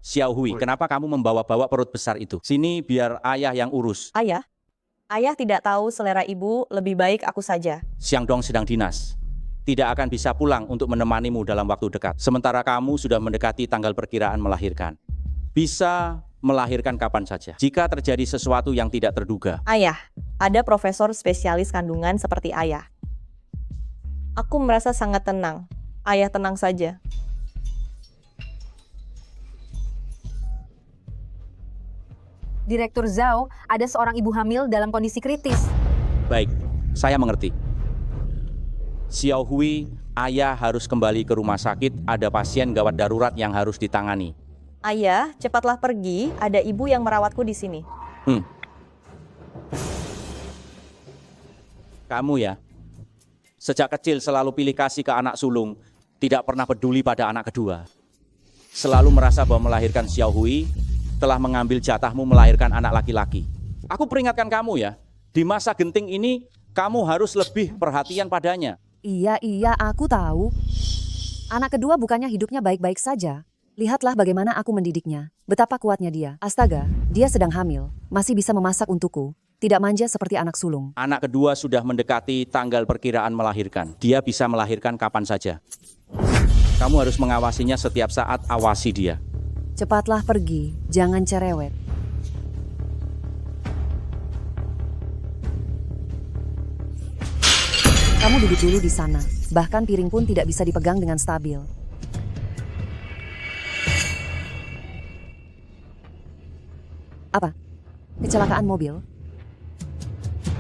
Xiao Hui, kenapa kamu membawa-bawa perut besar itu? Sini biar ayah yang urus. Ayah? Ayah tidak tahu selera ibu, lebih baik aku saja. Xiang Dong sedang dinas. Tidak akan bisa pulang untuk menemanimu dalam waktu dekat. Sementara kamu sudah mendekati tanggal perkiraan melahirkan. Bisa melahirkan kapan saja. Jika terjadi sesuatu yang tidak terduga. Ayah, ada profesor spesialis kandungan seperti ayah. Aku merasa sangat tenang. Ayah tenang saja. Direktur Zhao, ada seorang ibu hamil dalam kondisi kritis. Baik, saya mengerti. Xiao Hui, ayah harus kembali ke rumah sakit. Ada pasien gawat darurat yang harus ditangani. Ayah, cepatlah pergi. Ada ibu yang merawatku di sini. Kamu ya, sejak kecil selalu pilih kasih ke anak sulung, tidak pernah peduli pada anak kedua. Selalu merasa bahwa melahirkan Xiao Hui telah mengambil jatahmu melahirkan anak laki-laki. Aku peringatkan kamu ya, di masa genting ini kamu harus lebih perhatian padanya. Iya, aku tahu. Anak kedua bukannya hidupnya baik-baik saja. Lihatlah bagaimana aku mendidiknya. Betapa kuatnya dia. Astaga, dia sedang hamil. Masih bisa memasak untukku. Tidak manja seperti anak sulung. Anak kedua sudah mendekati tanggal perkiraan melahirkan. Dia bisa melahirkan kapan saja. Kamu harus mengawasinya setiap saat, awasi dia. Cepatlah pergi, jangan cerewet. Kamu duduk dulu di sana. Bahkan piring pun tidak bisa dipegang dengan stabil. Apa? Kecelakaan mobil?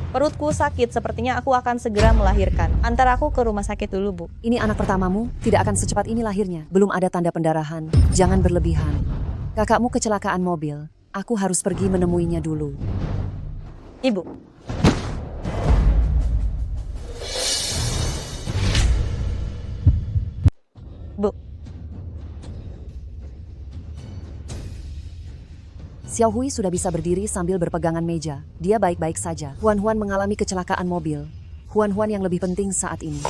Perutku sakit, sepertinya aku akan segera melahirkan. Antar aku ke rumah sakit dulu, Bu. Ini anak pertamamu, tidak akan secepat ini lahirnya. Belum ada tanda pendarahan. Jangan berlebihan. Kakakmu kecelakaan mobil. Aku harus pergi menemuinya dulu. Ibu. Bu. Xiao Hui sudah bisa berdiri sambil berpegangan meja. Dia baik-baik saja. Huan mengalami kecelakaan mobil. Huan yang lebih penting saat ini.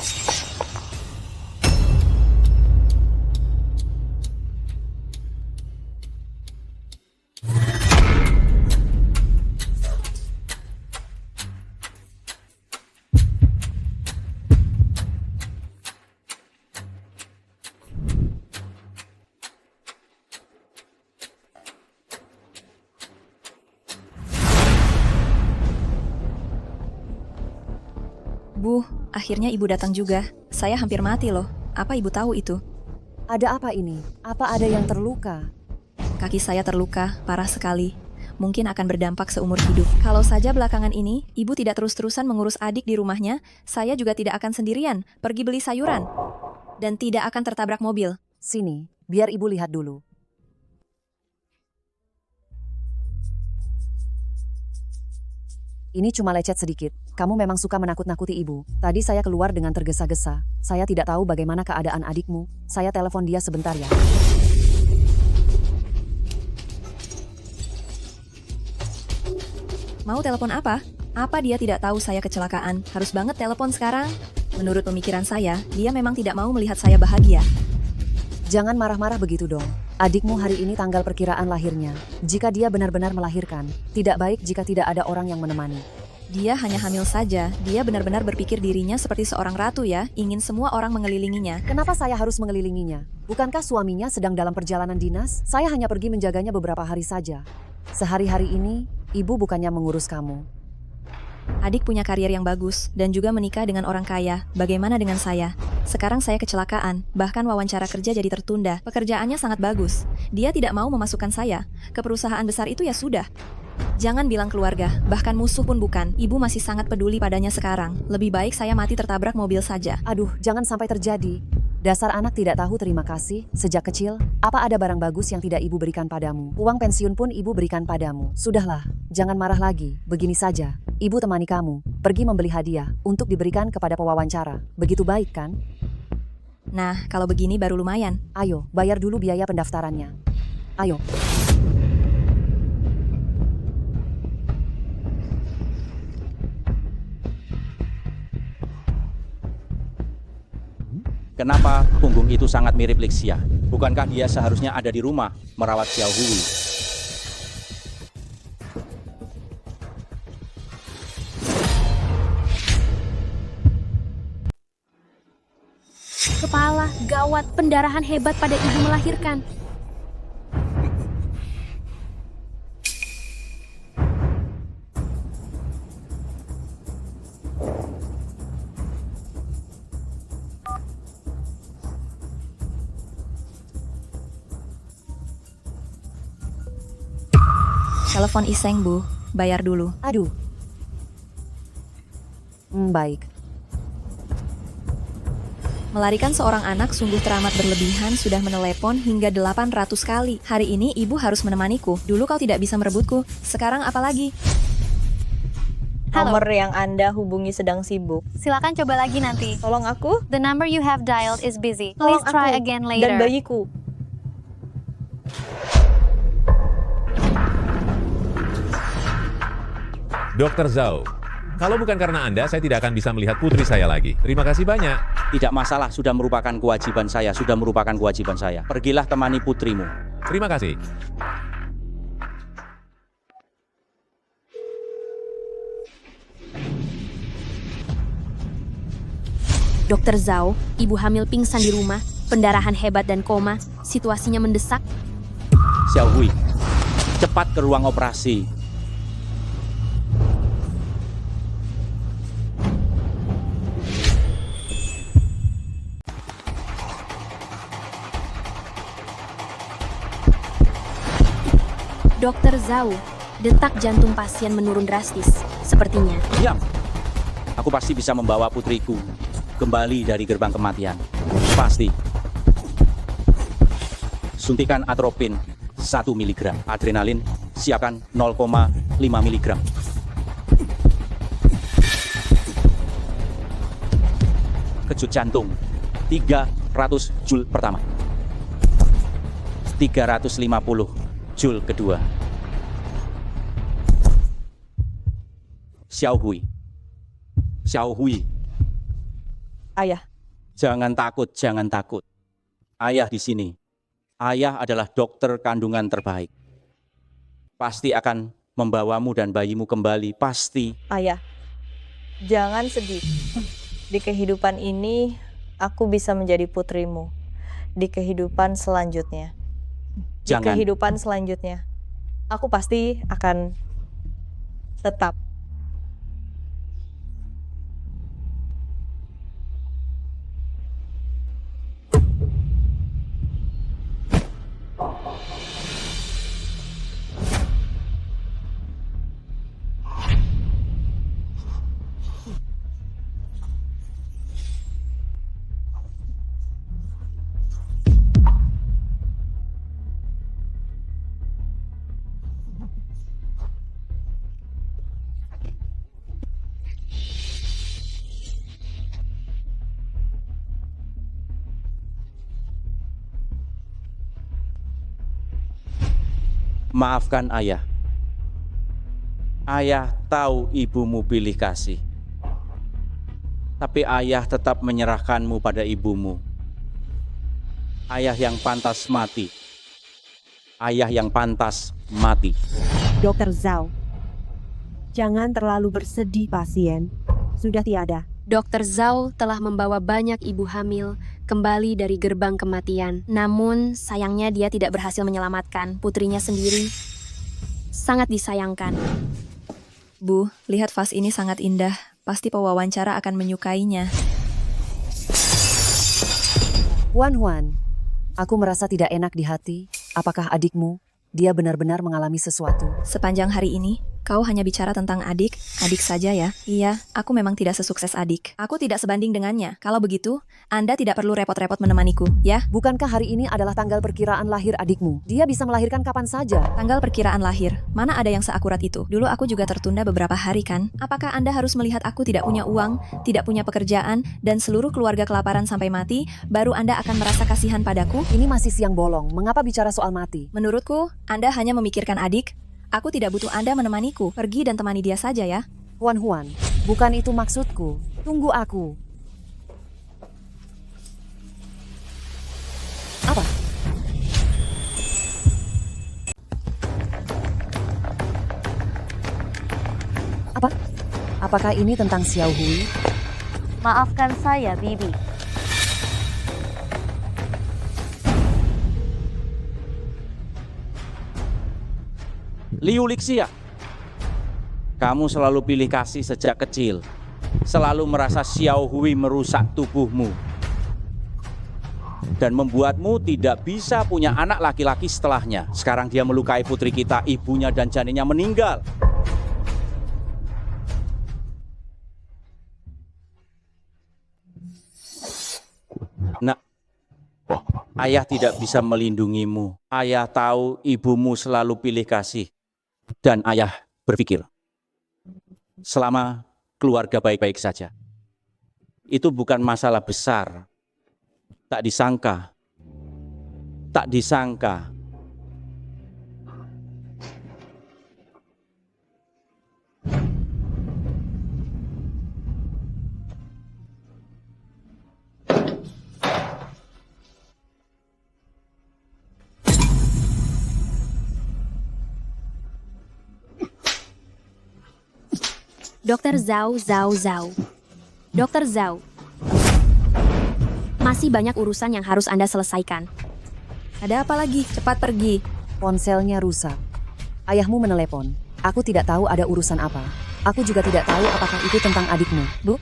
Bu, akhirnya ibu datang juga. Saya hampir mati loh. Apa ibu tahu itu? Ada apa ini? Apa ada yang terluka? Kaki saya terluka, parah sekali. Mungkin akan berdampak seumur hidup. Kalau saja belakangan ini, ibu tidak terus-terusan mengurus adik di rumahnya, saya juga tidak akan sendirian pergi beli sayuran. Dan tidak akan tertabrak mobil. Sini, biar ibu lihat dulu. Ini cuma lecet sedikit. Kamu memang suka menakut-nakuti ibu. Tadi saya keluar dengan tergesa-gesa. Saya tidak tahu bagaimana keadaan adikmu. Saya telepon dia sebentar ya. Mau telepon apa? Apa dia tidak tahu saya kecelakaan? Harus banget telepon sekarang? Menurut pemikiran saya, dia memang tidak mau melihat saya bahagia. Jangan marah-marah begitu dong. Adikmu hari ini tanggal perkiraan lahirnya. Jika dia benar-benar melahirkan, tidak baik jika tidak ada orang yang menemani. Dia hanya hamil saja. Dia benar-benar berpikir dirinya seperti seorang ratu ya, ingin semua orang mengelilinginya. Kenapa saya harus mengelilinginya? Bukankah suaminya sedang dalam perjalanan dinas? Saya hanya pergi menjaganya beberapa hari saja. Sehari-hari ini, ibu bukannya mengurus kamu. Adik punya karier yang bagus, dan juga menikah dengan orang kaya. Bagaimana dengan saya? Sekarang saya kecelakaan, bahkan wawancara kerja jadi tertunda. Pekerjaannya sangat bagus. Dia tidak mau memasukkan saya ke perusahaan besar itu ya sudah. Jangan bilang keluarga, bahkan musuh pun bukan. Ibu masih sangat peduli padanya sekarang. Lebih baik saya mati tertabrak mobil saja. Aduh, jangan sampai terjadi. Dasar anak tidak tahu terima kasih. Sejak kecil, apa ada barang bagus yang tidak ibu berikan padamu? Uang pensiun pun ibu berikan padamu. Sudahlah, jangan marah lagi. Begini saja, ibu temani kamu. Pergi membeli hadiah untuk diberikan kepada pewawancara. Begitu baik kan? Nah, kalau begini baru lumayan. Ayo, bayar dulu biaya pendaftarannya. Ayo. Kenapa punggung itu sangat mirip Lixia? Bukankah dia seharusnya ada di rumah merawat Xiao Hui? Kepala, gawat, pendarahan hebat pada ibu melahirkan. Telepon Iseng, Bu. Bayar dulu. Aduh. Baik. Melarikan seorang anak sungguh teramat berlebihan, sudah menelepon hingga 800 kali. Hari ini ibu harus menemaniku. Dulu kau tidak bisa merebutku. Sekarang apa lagi? Halo. Nomor yang Anda hubungi sedang sibuk. Silakan coba lagi nanti. Tolong aku The number you have dialed is busy. Tolong Please try aku again dan later. bayiku. Dr. Zhao, kalau bukan karena Anda, saya tidak akan bisa melihat putri saya lagi. Terima kasih banyak. Tidak masalah, sudah merupakan kewajiban saya, Pergilah temani putrimu. Terima kasih. Dokter Zhao, ibu hamil pingsan di rumah, pendarahan hebat dan koma, situasinya mendesak. Xiao Hui, cepat ke ruang operasi. Dokter Zhao, detak jantung pasien menurun drastis. Sepertinya. Diam. Aku pasti bisa membawa putriku kembali dari gerbang kematian. Pasti. Suntikan atropin 1 mg. Adrenalin siapkan 0,5 mg. Kejut jantung 300 Joule pertama. 350 Joule kedua. Xiao Hui. Xiao Hui. Ayah, Jangan takut, jangan takut. Ayah di sini. Ayah adalah dokter kandungan terbaik. Pasti akan membawamu dan bayimu kembali, pasti. ayah. Jangan sedih. Di kehidupan ini, aku bisa menjadi putrimu. Di kehidupan selanjutnya. Di Jangan. kehidupan selanjutnya. Aku pasti akan tetap. Maafkan ayah. Ayah tahu ibumu pilih kasih. Tapi ayah tetap menyerahkanmu pada ibumu. Ayah yang pantas mati. Ayah yang pantas mati. Dokter Zhao, jangan terlalu bersedih pasien. Sudah tiada. Dokter Zhao telah membawa banyak ibu hamil kembali dari gerbang kematian. Namun, sayangnya dia tidak berhasil menyelamatkan putrinya sendiri. Sangat disayangkan. Bu, lihat vas ini sangat indah. Pasti pewawancara akan menyukainya. Huan, aku merasa tidak enak di hati. Apakah adikmu? Dia benar-benar mengalami sesuatu. Sepanjang hari ini, kau hanya bicara tentang adik saja ya. Iya, aku memang tidak sesukses adik. Aku tidak sebanding dengannya. Kalau begitu, Anda tidak perlu repot-repot menemaniku, ya? Bukankah hari ini adalah tanggal perkiraan lahir adikmu? Dia bisa melahirkan kapan saja. Tanggal perkiraan lahir, mana ada yang seakurat itu? Dulu aku juga tertunda beberapa hari kan? Apakah Anda harus melihat aku tidak punya uang, tidak punya pekerjaan, dan seluruh keluarga kelaparan sampai mati, baru Anda akan merasa kasihan padaku? Ini masih siang bolong. Mengapa bicara soal mati? Menurutku, Anda hanya memikirkan adik. Aku tidak butuh Anda menemaniku. Pergi dan temani dia saja ya. Huan, bukan itu maksudku. Tunggu aku. Apakah ini tentang Xiao Hui? Maafkan saya, Bibi. Liu Lixia, kamu selalu pilih kasih sejak kecil. Selalu merasa Xiao Hui merusak tubuhmu. Dan membuatmu tidak bisa punya anak laki-laki setelahnya. Sekarang dia melukai putri kita, ibunya dan janinnya meninggal. Nak, ayah tidak bisa melindungimu. Ayah tahu ibumu selalu pilih kasih. Dan ayah berpikir, selama keluarga baik-baik saja, itu bukan masalah besar. Tak disangka. Dokter Zhao. Dokter Zhao. Masih banyak urusan yang harus Anda selesaikan. Ada apa lagi? Cepat pergi. Ponselnya rusak. Ayahmu menelepon. Aku tidak tahu ada urusan apa. Aku juga tidak tahu apakah itu tentang adikmu. Bu,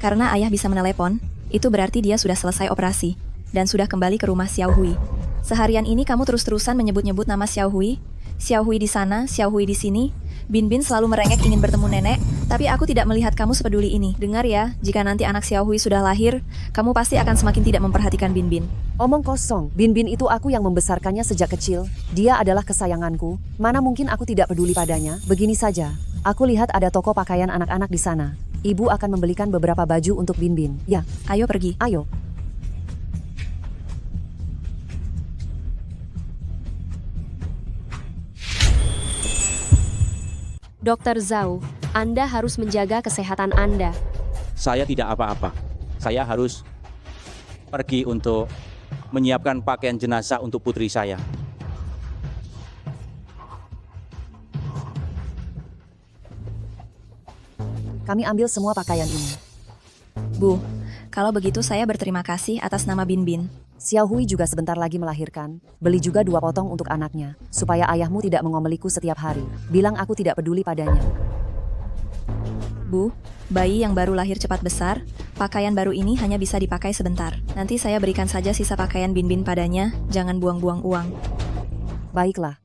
karena ayah bisa menelepon, itu berarti dia sudah selesai operasi dan sudah kembali ke rumah Xiao Hui. Seharian ini kamu terus-terusan menyebut-nyebut nama Xiao Hui. Xiao Hui di sana, Xiao Hui di sini. Bin Bin selalu merengek ingin bertemu nenek, tapi aku tidak melihat kamu sepeduli ini. Dengar ya, jika nanti anak Xiao Hui sudah lahir, kamu pasti akan semakin tidak memperhatikan Bin Bin. Omong kosong. Bin Bin itu aku yang membesarkannya sejak kecil. Dia adalah kesayanganku. Mana mungkin aku tidak peduli padanya. Begini saja. Aku lihat ada toko pakaian anak-anak di sana. Ibu akan membelikan beberapa baju untuk Bin Bin. Ya, Ayo pergi. ayo. Dokter Zhao, Anda harus menjaga kesehatan Anda. Saya tidak apa-apa. Saya harus pergi untuk menyiapkan pakaian jenazah untuk putri saya. Kami ambil semua pakaian ini. Bu, kalau begitu saya berterima kasih atas nama Bin Bin. Xiao Hui juga sebentar lagi melahirkan. Beli juga 2 potong untuk anaknya, supaya ayahmu tidak mengomeliku setiap hari. Bilang aku tidak peduli padanya. Bu, bayi yang baru lahir cepat besar, pakaian baru ini hanya bisa dipakai sebentar. Nanti saya berikan saja sisa pakaian Bin Bin padanya, jangan buang-buang uang. Baiklah.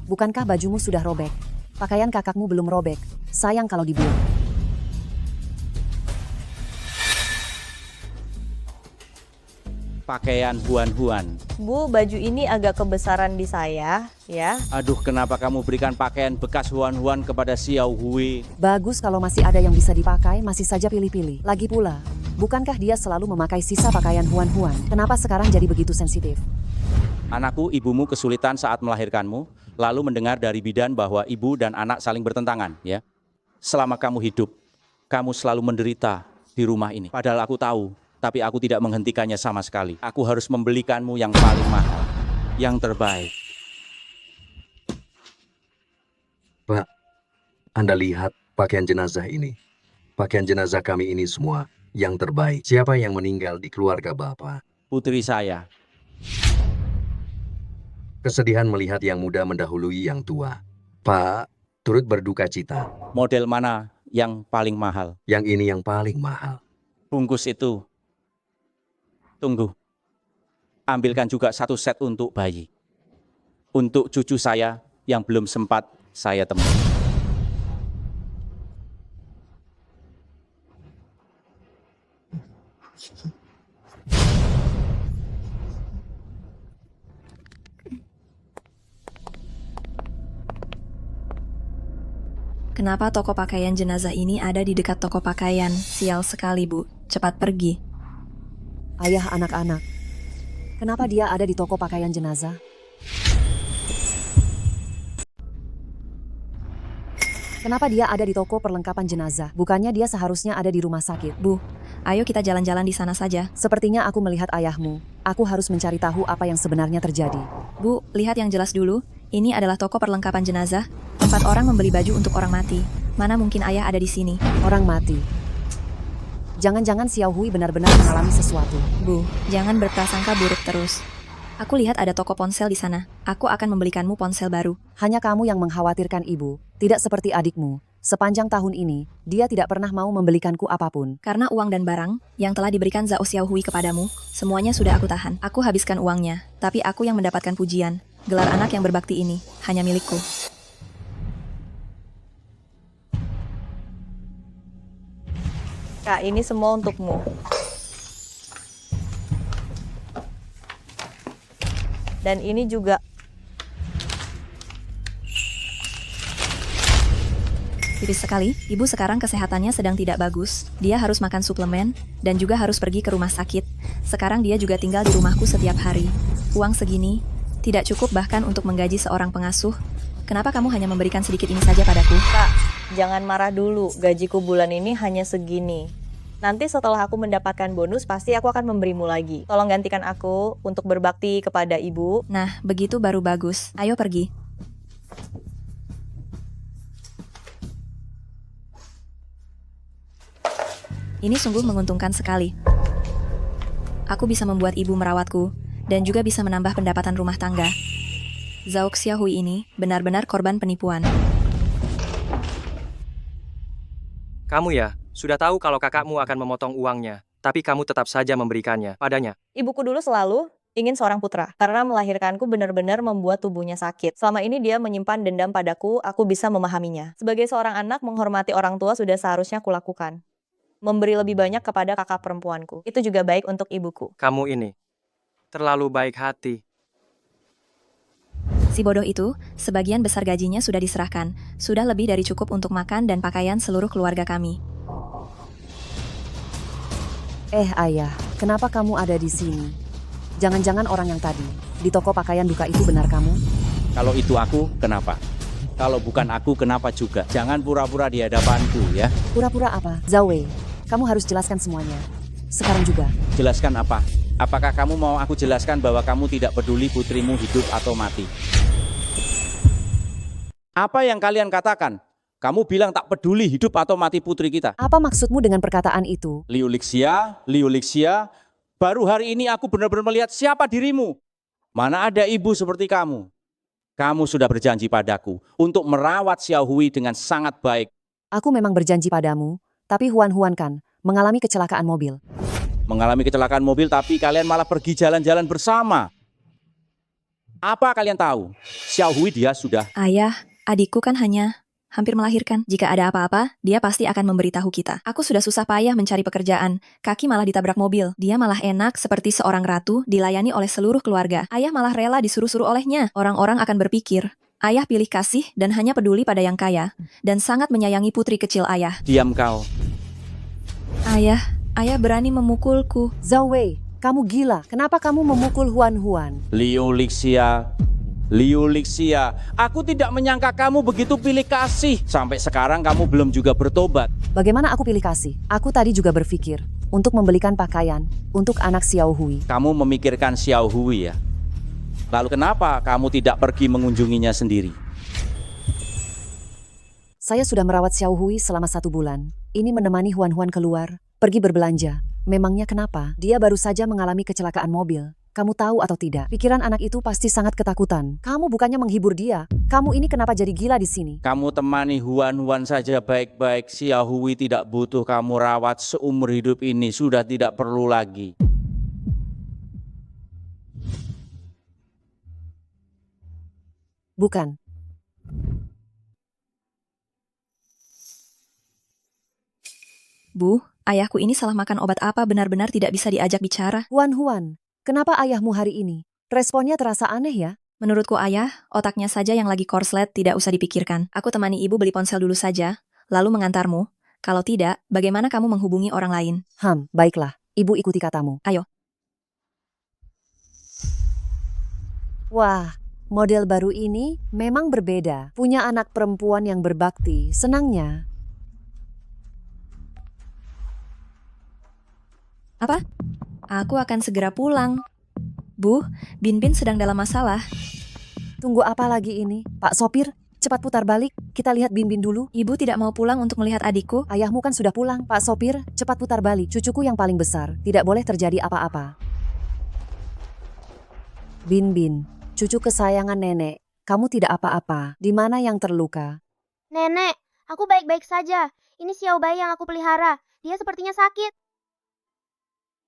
Bukankah bajumu sudah robek? Pakaian kakakmu belum robek. Sayang kalau dibuang. Pakaian Huan-Huan. Bu, baju ini agak kebesaran di saya, ya. Aduh, kenapa kamu berikan pakaian bekas Huan-Huan kepada Xiao Hui? Bagus kalau masih ada yang bisa dipakai, masih saja pilih-pilih. Lagi pula, bukankah dia selalu memakai sisa pakaian Huan-Huan? Kenapa sekarang jadi begitu sensitif? Anakku, ibumu kesulitan saat melahirkanmu, lalu mendengar dari bidan bahwa ibu dan anak saling bertentangan, ya. Selama kamu hidup, kamu selalu menderita di rumah ini. Padahal aku tahu, tapi aku tidak menghentikannya sama sekali. Aku harus membelikanmu yang paling mahal, yang terbaik. Pak, Anda lihat pakaian jenazah ini. Pakaian jenazah kami ini semua yang terbaik. Siapa yang meninggal di keluarga Bapak? Putri saya. Kesedihan melihat yang muda mendahului yang tua. Pak, turut berduka cita. Model mana yang paling mahal? Yang ini yang paling mahal. Bungkus itu. Tunggu. Ambilkan juga 1 set untuk bayi. Untuk cucu saya yang belum sempat saya temui. Kenapa toko pakaian jenazah ini ada di dekat toko pakaian? Sial sekali, Bu. Cepat pergi. Ayah anak-anak. Kenapa dia ada di toko pakaian jenazah? Kenapa dia ada di toko perlengkapan jenazah? Bukannya dia seharusnya ada di rumah sakit? Bu, ayo kita jalan-jalan di sana saja. Sepertinya aku melihat ayahmu. Aku harus mencari tahu apa yang sebenarnya terjadi. Bu, lihat yang jelas dulu. Ini adalah toko perlengkapan jenazah. Tempat orang membeli baju untuk orang mati. Mana mungkin ayah ada di sini? Orang mati. Jangan-jangan Xiao Hui benar-benar mengalami sesuatu. Bu, jangan berprasangka buruk terus. Aku lihat ada toko ponsel di sana. Aku akan membelikanmu ponsel baru. Hanya kamu yang mengkhawatirkan ibu, tidak seperti adikmu. Sepanjang tahun ini, dia tidak pernah mau membelikanku apapun. Karena uang dan barang yang telah diberikan Zhao Xiaohui kepadamu, semuanya sudah aku tahan. Aku habiskan uangnya, tapi aku yang mendapatkan pujian. Gelar anak yang berbakti ini hanya milikku. Kak, ini semua untukmu. Dan ini juga. Tipis sekali, ibu sekarang kesehatannya sedang tidak bagus. Dia harus makan suplemen, dan juga harus pergi ke rumah sakit. Sekarang dia juga tinggal di rumahku setiap hari. Uang segini, tidak cukup bahkan untuk menggaji seorang pengasuh. Kenapa kamu hanya memberikan sedikit ini saja padaku? Kak, jangan marah dulu. Gajiku bulan ini hanya segini. Nanti setelah aku mendapatkan bonus, pasti aku akan memberimu lagi. Tolong gantikan aku untuk berbakti kepada ibu. Nah, begitu baru bagus. Ayo pergi. Ini sungguh menguntungkan sekali. Aku bisa membuat ibu merawatku, dan juga bisa menambah pendapatan rumah tangga. Zhao Xiaohui ini benar-benar korban penipuan. Kamu ya, sudah tahu kalau kakakmu akan memotong uangnya, tapi kamu tetap saja memberikannya padanya. Ibuku dulu selalu ingin seorang putra. Karena melahirkanku benar-benar membuat tubuhnya sakit. Selama ini dia menyimpan dendam padaku, aku bisa memahaminya. Sebagai seorang anak, menghormati orang tua sudah seharusnya kulakukan. Memberi lebih banyak kepada kakak perempuanku. Itu juga baik untuk ibuku. Kamu ini terlalu baik hati. Si bodoh itu, sebagian besar gajinya sudah diserahkan. Sudah lebih dari cukup untuk makan dan pakaian seluruh keluarga kami. Ayah, kenapa kamu ada di sini? Jangan-jangan orang yang tadi, di toko pakaian duka itu benar kamu? Kalau itu aku, kenapa? Kalau bukan aku, kenapa juga? Jangan pura-pura di hadapanku ya. Pura-pura apa? Zhao Wei, kamu harus jelaskan semuanya. Sekarang juga. Jelaskan apa? Apakah kamu mau aku jelaskan bahwa kamu tidak peduli putrimu hidup atau mati? Apa yang kalian katakan? Kamu bilang tak peduli hidup atau mati putri kita. Apa maksudmu dengan perkataan itu? Liu Lixia, baru hari ini aku benar-benar melihat siapa dirimu. Mana ada ibu seperti kamu. Kamu sudah berjanji padaku untuk merawat Xiao Hui dengan sangat baik. Aku memang berjanji padamu, tapi Huan kan mengalami kecelakaan mobil. Mengalami kecelakaan mobil tapi kalian malah pergi jalan-jalan bersama. Apa kalian tahu? Xiao Hui dia sudah... Ayah, adikku kan hanya hampir melahirkan. Jika ada apa-apa, dia pasti akan memberitahu kita. Aku sudah susah payah mencari pekerjaan. Kaki malah ditabrak mobil. Dia malah enak seperti seorang ratu dilayani oleh seluruh keluarga. Ayah malah rela disuruh-suruh olehnya. Orang-orang akan berpikir, ayah pilih kasih dan hanya peduli pada yang kaya. Dan sangat menyayangi putri kecil ayah. Diam kau. Ayah berani memukulku. Zhao Wei, kamu gila. Kenapa kamu memukul Huan? Liu Lixia, aku tidak menyangka kamu begitu pilih kasih. Sampai sekarang kamu belum juga bertobat. Bagaimana aku pilih kasih? Aku tadi juga berpikir untuk membelikan pakaian untuk anak Xiao Hui. Kamu memikirkan Xiao Hui ya? Lalu kenapa kamu tidak pergi mengunjunginya sendiri? Saya sudah merawat Xiao Hui selama 1 bulan. Ini menemani Huan keluar, pergi berbelanja. Memangnya kenapa? Dia baru saja mengalami kecelakaan mobil. Kamu tahu atau tidak? Pikiran anak itu pasti sangat ketakutan. Kamu bukannya menghibur dia. Kamu ini kenapa jadi gila di sini? Kamu temani Huan saja baik-baik. Xiao Hui tidak butuh kamu rawat seumur hidup ini. Sudah tidak perlu lagi. Bukan. Bu, ayahku ini salah makan obat apa benar-benar tidak bisa diajak bicara. Huan, kenapa ayahmu hari ini? Responnya terasa aneh ya? Menurutku ayah, otaknya saja yang lagi korslet tidak usah dipikirkan. Aku temani ibu beli ponsel dulu saja, lalu mengantarmu. Kalau tidak, bagaimana kamu menghubungi orang lain? Baiklah. Ibu ikuti katamu. Ayo. Wah, Model baru ini memang berbeda. Punya anak perempuan yang berbakti, senangnya. Apa? Aku akan segera pulang. Bu, Binbin sedang dalam masalah. Tunggu apa lagi ini? Pak sopir, cepat putar balik. Kita lihat Binbin dulu. Ibu tidak mau pulang untuk melihat adikku? Ayahmu kan sudah pulang. Pak sopir, cepat putar balik. Cucuku yang paling besar. Tidak boleh terjadi apa-apa. Binbin, cucu kesayangan nenek. Kamu tidak apa-apa. Di mana yang terluka? Nenek, aku baik-baik saja. Ini Xiao Bai yang aku pelihara. Dia sepertinya sakit.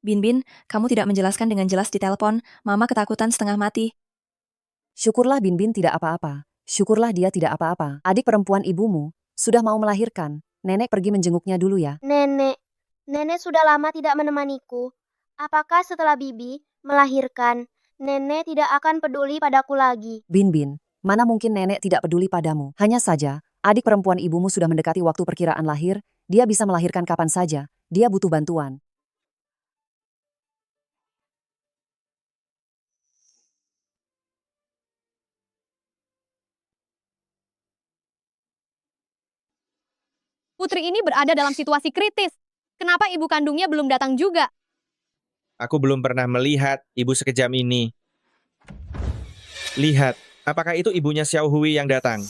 Binbin, kamu tidak menjelaskan dengan jelas di telepon. Mama ketakutan setengah mati. Syukurlah Binbin tidak apa-apa. Syukurlah dia tidak apa-apa. Adik perempuan ibumu sudah mau melahirkan. Nenek pergi menjenguknya dulu ya. Nenek sudah lama tidak menemaniku. Apakah setelah Bibi melahirkan, Nenek tidak akan peduli padaku lagi? Binbin, mana mungkin nenek tidak peduli padamu. Hanya saja, adik perempuan ibumu sudah mendekati waktu perkiraan lahir. Dia bisa melahirkan kapan saja. Dia butuh bantuan. Putri ini berada dalam situasi kritis. Kenapa ibu kandungnya belum datang juga? Aku belum pernah melihat ibu sekejam ini. Lihat, apakah itu ibunya Xiao Hui yang datang?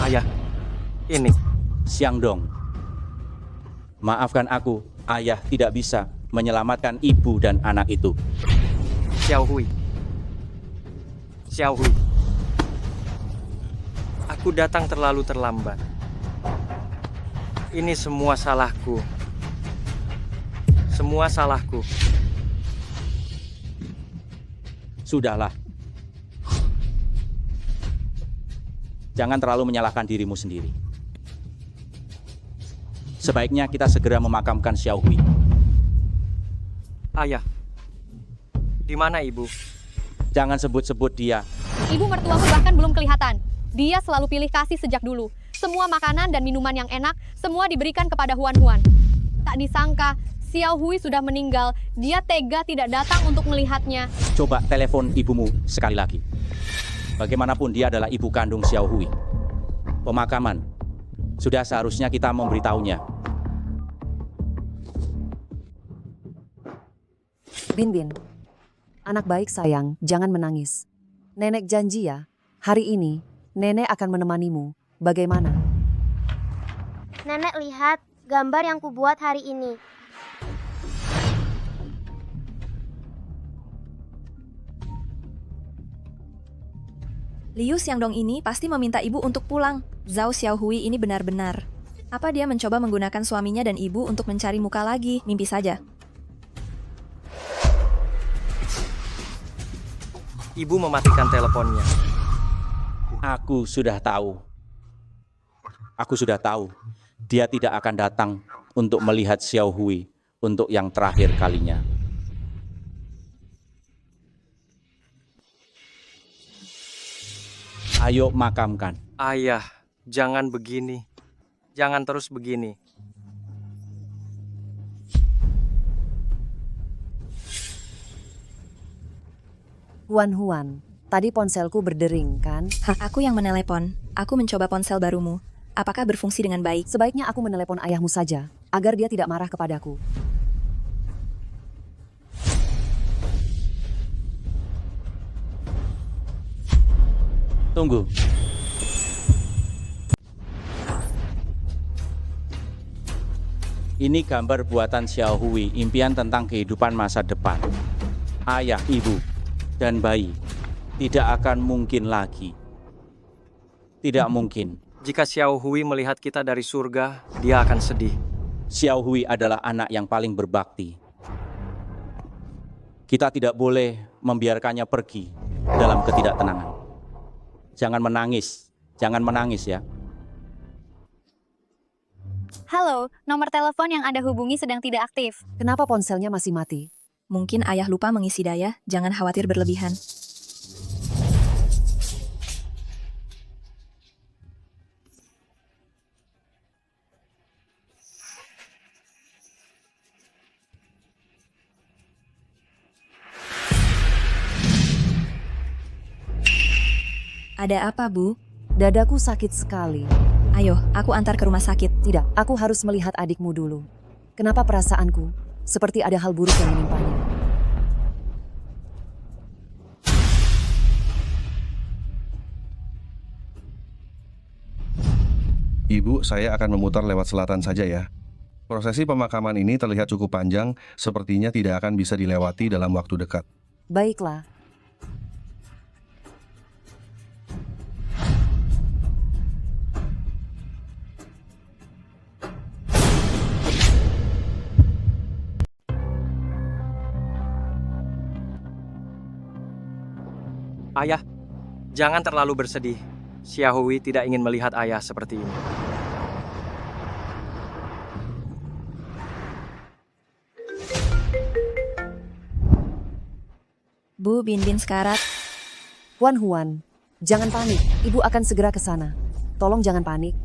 Ayah, ini. Xiangdong, maafkan aku, ayah tidak bisa menyelamatkan ibu dan anak itu. Xiao Hui. Xiao Hui. Aku datang terlalu terlambat. Ini semua salahku. Semua salahku. Sudahlah. Jangan terlalu menyalahkan dirimu sendiri. Sebaiknya kita segera memakamkan Xiao Hui. Ayah, di mana ibu? Jangan sebut-sebut dia. Ibu mertuaku bahkan belum kelihatan. Dia selalu pilih kasih sejak dulu. Semua makanan dan minuman yang enak, semua diberikan kepada Huan-Huan. Tak disangka, Xiao Hui sudah meninggal. Dia tega tidak datang untuk melihatnya. Coba telepon ibumu sekali lagi. Bagaimanapun dia adalah ibu kandung Xiao Hui. Pemakaman. Sudah seharusnya kita memberitahunya. Binbin, anak baik sayang, jangan menangis. Nenek janji ya, hari ini nenek akan menemanimu. Bagaimana? Nenek lihat gambar yang kubuat hari ini. Liu Xiangdong ini pasti meminta ibu untuk pulang. Zhao Xiaohui ini benar-benar. Apa dia mencoba menggunakan suaminya dan ibu untuk mencari muka lagi? Mimpi saja. Ibu mematikan teleponnya. Aku sudah tahu. Aku sudah tahu. Dia tidak akan datang untuk melihat Xiao Hui untuk yang terakhir kalinya. Ayo makamkan. Ayah, jangan begini. Jangan terus begini. Huan-Huan, tadi ponselku berdering kan? Aku yang menelepon. Aku mencoba ponsel barumu. Apakah berfungsi dengan baik? Sebaiknya aku menelepon ayahmu saja, agar dia tidak marah kepadaku. Tunggu. Ini gambar buatan Xiao Hui, impian tentang kehidupan masa depan. Ayah, ibu, dan bayi tidak akan mungkin lagi. Tidak mungkin. Jika Xiao Hui melihat kita dari surga, dia akan sedih. Xiao Hui adalah anak yang paling berbakti. Kita tidak boleh membiarkannya pergi dalam ketidaktenangan. Jangan menangis ya. Halo, nomor telepon yang Anda hubungi sedang tidak aktif. Kenapa ponselnya masih mati? Mungkin ayah lupa mengisi daya. Jangan khawatir berlebihan. Ada apa, Bu? Dadaku sakit sekali. Ayo, aku antar ke rumah sakit. Tidak, aku harus melihat adikmu dulu. Kenapa perasaanku seperti ada hal buruk yang menimpanya? Ibu, saya akan memutar lewat selatan saja ya. Prosesi pemakaman ini terlihat cukup panjang, sepertinya tidak akan bisa dilewati dalam waktu dekat. Baiklah. Ayah, jangan terlalu bersedih. Xiaohui tidak ingin melihat ayah seperti ini. Bu, Binbin sekarat. Huan, jangan panik. Ibu akan segera ke sana. Tolong jangan panik.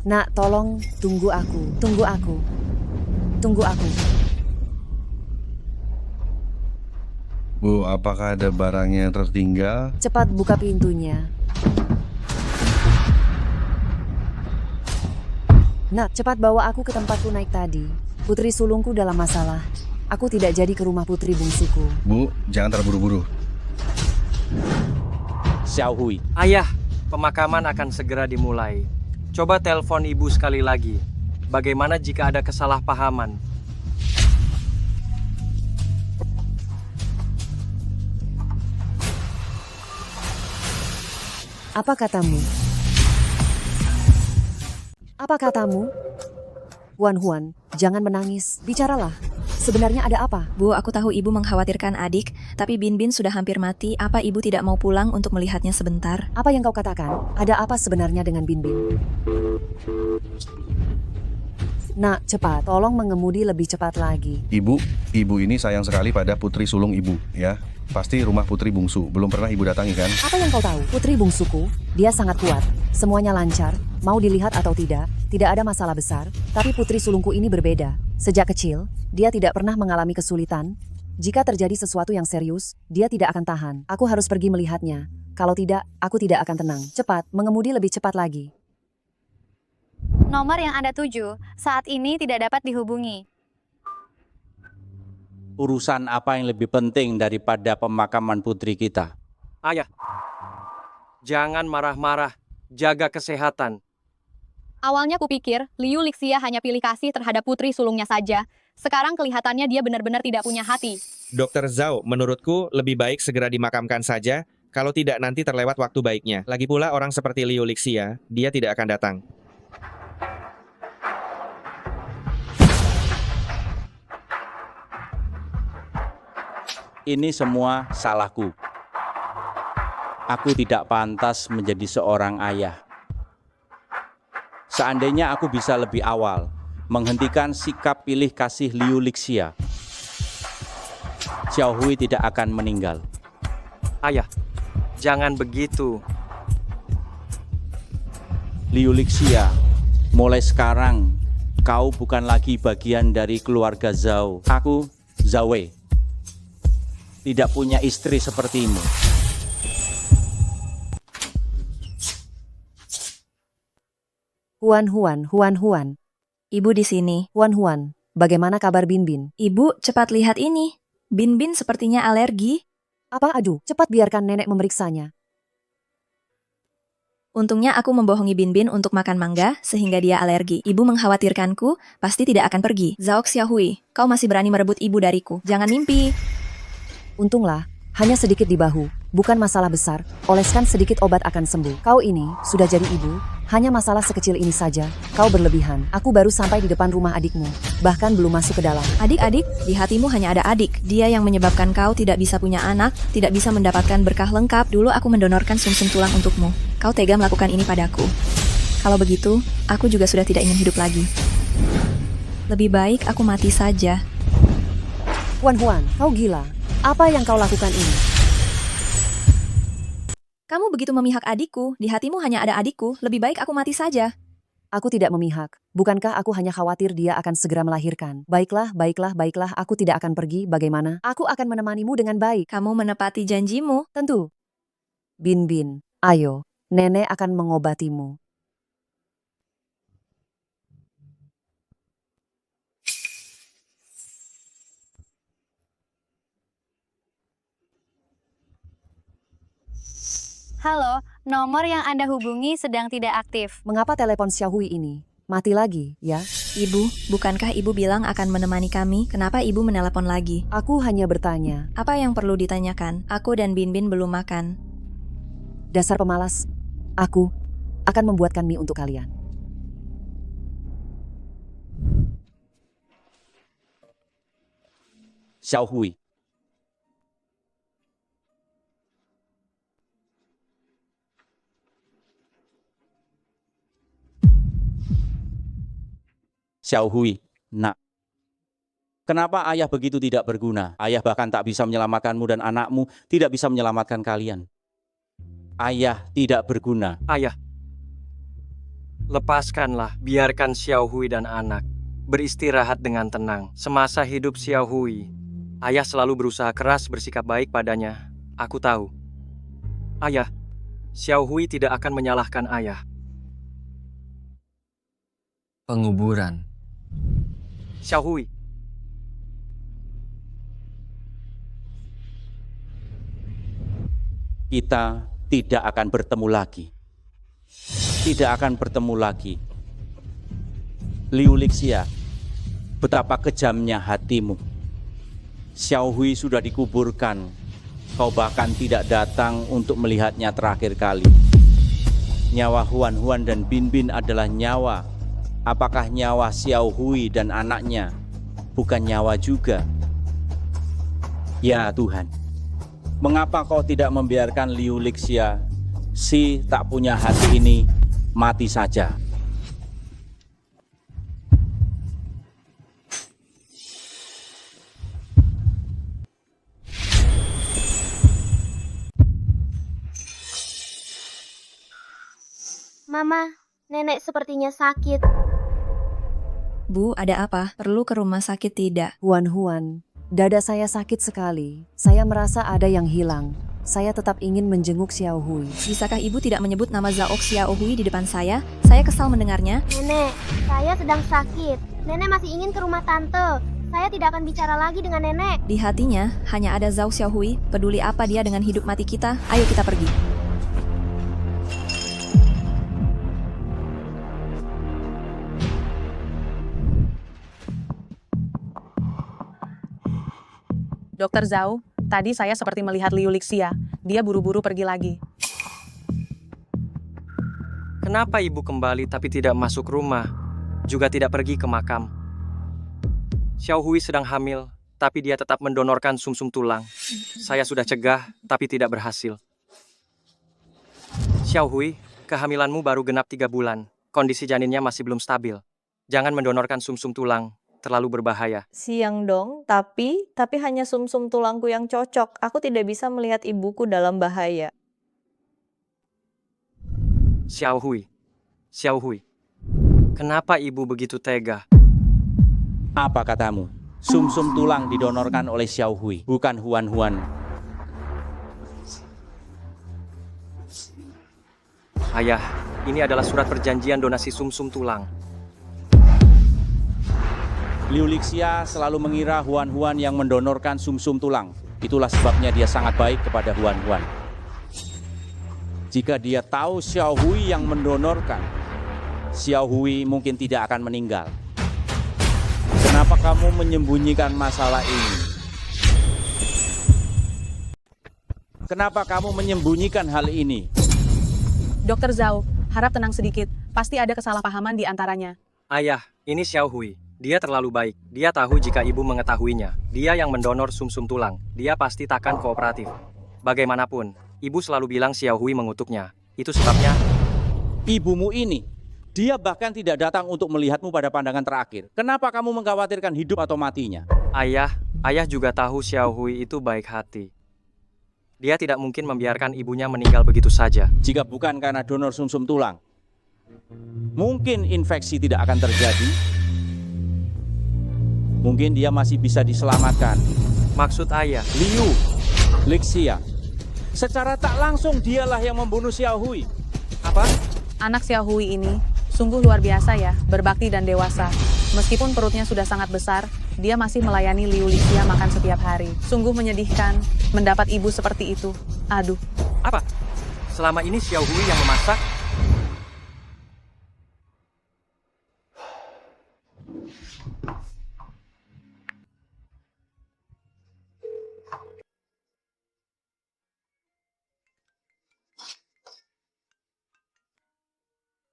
Nak, tolong tunggu aku. Tunggu aku. Tunggu aku. Bu, apakah ada barang yang tertinggal? Cepat buka pintunya. Nak, cepat bawa aku ke tempatku naik tadi. Putri sulungku dalam masalah. Aku tidak jadi ke rumah putri bungsuku. Bu, jangan terburu-buru. Xiaohui. Ayah, pemakaman akan segera dimulai. Coba telepon ibu sekali lagi. Bagaimana jika ada kesalahpahaman? Apa katamu? Apa katamu? Huan, jangan menangis. Bicaralah. Sebenarnya ada apa? Bu, aku tahu ibu mengkhawatirkan adik, tapi Binbin sudah hampir mati. Apa ibu tidak mau pulang untuk melihatnya sebentar? Apa yang kau katakan? Ada apa sebenarnya dengan Binbin? Nak, cepat. Tolong mengemudi lebih cepat lagi. Ibu ini sayang sekali pada putri sulung ibu, ya. Pasti rumah putri bungsu. Belum pernah ibu datangi kan? Apa yang kau tahu? Putri bungsuku, dia sangat kuat. Semuanya lancar. Mau dilihat atau tidak ada masalah besar. Tapi putri sulungku ini berbeda. Sejak kecil, dia tidak pernah mengalami kesulitan. Jika terjadi sesuatu yang serius, dia tidak akan tahan. Aku harus pergi melihatnya. Kalau tidak, aku tidak akan tenang. Cepat, mengemudi lebih cepat lagi. Nomor yang Anda tuju saat ini tidak dapat dihubungi. Urusan apa yang lebih penting daripada pemakaman putri kita? Ayah, jangan marah-marah. Jaga kesehatan. Awalnya kupikir Liu Lixia hanya pilih kasih terhadap putri sulungnya saja. Sekarang kelihatannya dia benar-benar tidak punya hati. Dokter Zhao, menurutku lebih baik segera dimakamkan saja. Kalau tidak nanti terlewat waktu baiknya. Lagi pula orang seperti Liu Lixia, dia tidak akan datang. Ini semua salahku. Aku tidak pantas menjadi seorang ayah. Seandainya aku bisa lebih awal menghentikan sikap pilih kasih Liu Lixia, Xiaohui tidak akan meninggal. Ayah, jangan begitu. Liu Lixia, mulai sekarang kau bukan lagi bagian dari keluarga Zhao. Aku, Zhao Wei, tidak punya istri sepertimu. Huan. Ibu di sini. Huan, bagaimana kabar Binbin? Ibu, cepat lihat ini. Binbin sepertinya alergi. Apa? Aduh, cepat biarkan nenek memeriksanya. Untungnya aku membohongi Binbin untuk makan mangga, sehingga dia alergi. Ibu mengkhawatirkanku, pasti tidak akan pergi. Zhao Xiaohui, kau masih berani merebut ibu dariku. Jangan mimpi. Untunglah, hanya sedikit di bahu. Bukan masalah besar, oleskan sedikit obat akan sembuh. Kau ini, sudah jadi ibu, hanya masalah sekecil ini saja. Kau berlebihan. Aku baru sampai di depan rumah adikmu, bahkan belum masuk ke dalam. Adik-adik, di hatimu hanya ada adik. Dia yang menyebabkan kau tidak bisa punya anak, tidak bisa mendapatkan berkah lengkap. Dulu aku mendonorkan sumsum tulang untukmu. Kau tega melakukan ini padaku. Kalau begitu, aku juga sudah tidak ingin hidup lagi. Lebih baik aku mati saja. Huan, kau gila. Apa yang kau lakukan ini? Kamu begitu memihak adikku, di hatimu hanya ada adikku, lebih baik aku mati saja. Aku tidak memihak. Bukankah aku hanya khawatir dia akan segera melahirkan? Baiklah, aku tidak akan pergi, bagaimana? Aku akan menemanimu dengan baik. Kamu menepati janjimu? Tentu. Binbin, Ayo, nenek akan mengobatimu. Halo, nomor yang Anda hubungi sedang tidak aktif. Mengapa telepon Xiaohui ini mati lagi, ya? Ibu, bukankah ibu bilang akan menemani kami? Kenapa ibu menelepon lagi? Aku hanya bertanya. Apa yang perlu ditanyakan? Aku dan Bin Bin belum makan. Dasar pemalas. Aku akan membuatkan mie untuk kalian. Xiaohui. Xiaohui, nak. Kenapa ayah begitu tidak berguna? Ayah bahkan tak bisa menyelamatkanmu dan anakmu, tidak bisa menyelamatkan kalian. Ayah tidak berguna. Ayah, lepaskanlah, biarkan Xiaohui dan anak beristirahat dengan tenang. Semasa hidup Xiaohui, ayah selalu berusaha keras bersikap baik padanya. Aku tahu. Ayah, Xiaohui tidak akan menyalahkan ayah. Penguburan. Xiaohui, kita tidak akan bertemu lagi. Tidak akan bertemu lagi. Liu Lixia, betapa kejamnya hatimu. Xiaohui sudah dikuburkan. Kau bahkan tidak datang untuk melihatnya terakhir kali. Nyawa Huan Huan dan Bin Bin adalah nyawa. Apakah nyawa Xiaohui dan anaknya bukan nyawa juga? Ya Tuhan, mengapa kau tidak membiarkan Liu Lixia, si tak punya hati ini, mati saja? Mama, nenek sepertinya sakit. Bu, ada apa? Perlu ke rumah sakit tidak? Huan Huan, dada saya sakit sekali. Saya merasa ada yang hilang. Saya tetap ingin menjenguk Xiaohui. Bisakah ibu tidak menyebut nama Zhao Xiaohui di depan saya? Saya kesal mendengarnya. Nenek, saya sedang sakit. Nenek masih ingin ke rumah tante. Saya tidak akan bicara lagi dengan nenek. Di hatinya hanya ada Zhao Xiaohui. Peduli apa dia dengan hidup mati kita? Ayo kita pergi. Dokter Zhao, tadi saya seperti melihat Liu Lixia. Dia buru-buru pergi lagi. kenapa ibu kembali tapi tidak masuk rumah, juga tidak pergi ke makam? Xiaohui sedang hamil, tapi dia tetap mendonorkan sumsum tulang. Saya sudah cegah, tapi tidak berhasil. Xiaohui, kehamilanmu baru genap 3 bulan. Kondisi janinnya masih belum stabil. Jangan mendonorkan sumsum tulang, terlalu berbahaya. Siang dong, tapi hanya sumsum tulangku yang cocok. Aku tidak bisa melihat ibuku dalam bahaya. Xiaohui, kenapa ibu begitu tega? Apa katamu? Sumsum tulang didonorkan oleh Xiaohui, bukan Huan Huan. Ayah, ini adalah surat perjanjian donasi sumsum tulang. Liu Lixia selalu mengira Huan Huan yang mendonorkan sumsum tulang. Itulah sebabnya dia sangat baik kepada Huan Huan. Jika dia tahu Xiaohui yang mendonorkan, Xiaohui mungkin tidak akan meninggal. Kenapa kamu menyembunyikan masalah ini? Kenapa kamu menyembunyikan hal ini? Dokter Zhao, harap tenang sedikit. Pasti ada kesalahpahaman di antaranya. Ayah, ini Xiaohui. Dia terlalu baik. Dia tahu jika ibu mengetahuinya. Dia yang mendonor sumsum tulang. Dia pasti takkan kooperatif. Bagaimanapun, ibu selalu bilang Xiaohui mengutuknya. Itu sebabnya... Ibumu ini, dia bahkan tidak datang untuk melihatmu pada pandangan terakhir. Kenapa kamu mengkhawatirkan hidup atau matinya? Ayah juga tahu Xiaohui itu baik hati. Dia tidak mungkin membiarkan ibunya meninggal begitu saja. Jika bukan karena donor sumsum tulang, mungkin infeksi tidak akan terjadi. Mungkin dia masih bisa diselamatkan. Maksud ayah? Liu Lixia, Secara tak langsung dialah yang membunuh Xiaohui. Apa? Anak Xiaohui ini sungguh luar biasa ya, berbakti dan dewasa. Meskipun perutnya sudah sangat besar, dia masih melayani Liu Lixia makan setiap hari. Sungguh menyedihkan mendapat ibu seperti itu. Aduh. Apa? Selama ini Xiaohui yang memasak?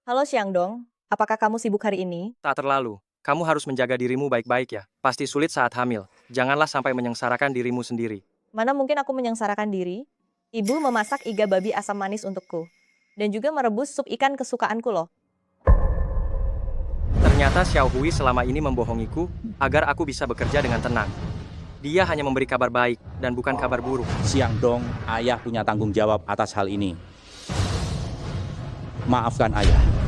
Halo Xiangdong, apakah kamu sibuk hari ini? Tak terlalu. Kamu harus menjaga dirimu baik-baik ya. Pasti sulit saat hamil. Janganlah sampai menyengsarakan dirimu sendiri. Mana mungkin aku menyengsarakan diri? Ibu memasak iga babi asam manis untukku. Dan juga merebus sup ikan kesukaanku loh. Ternyata Xiaohui selama ini membohongiku agar aku bisa bekerja dengan tenang. Dia hanya memberi kabar baik dan bukan kabar buruk. Xiangdong, ayah punya tanggung jawab atas hal ini. Maafkan ayah.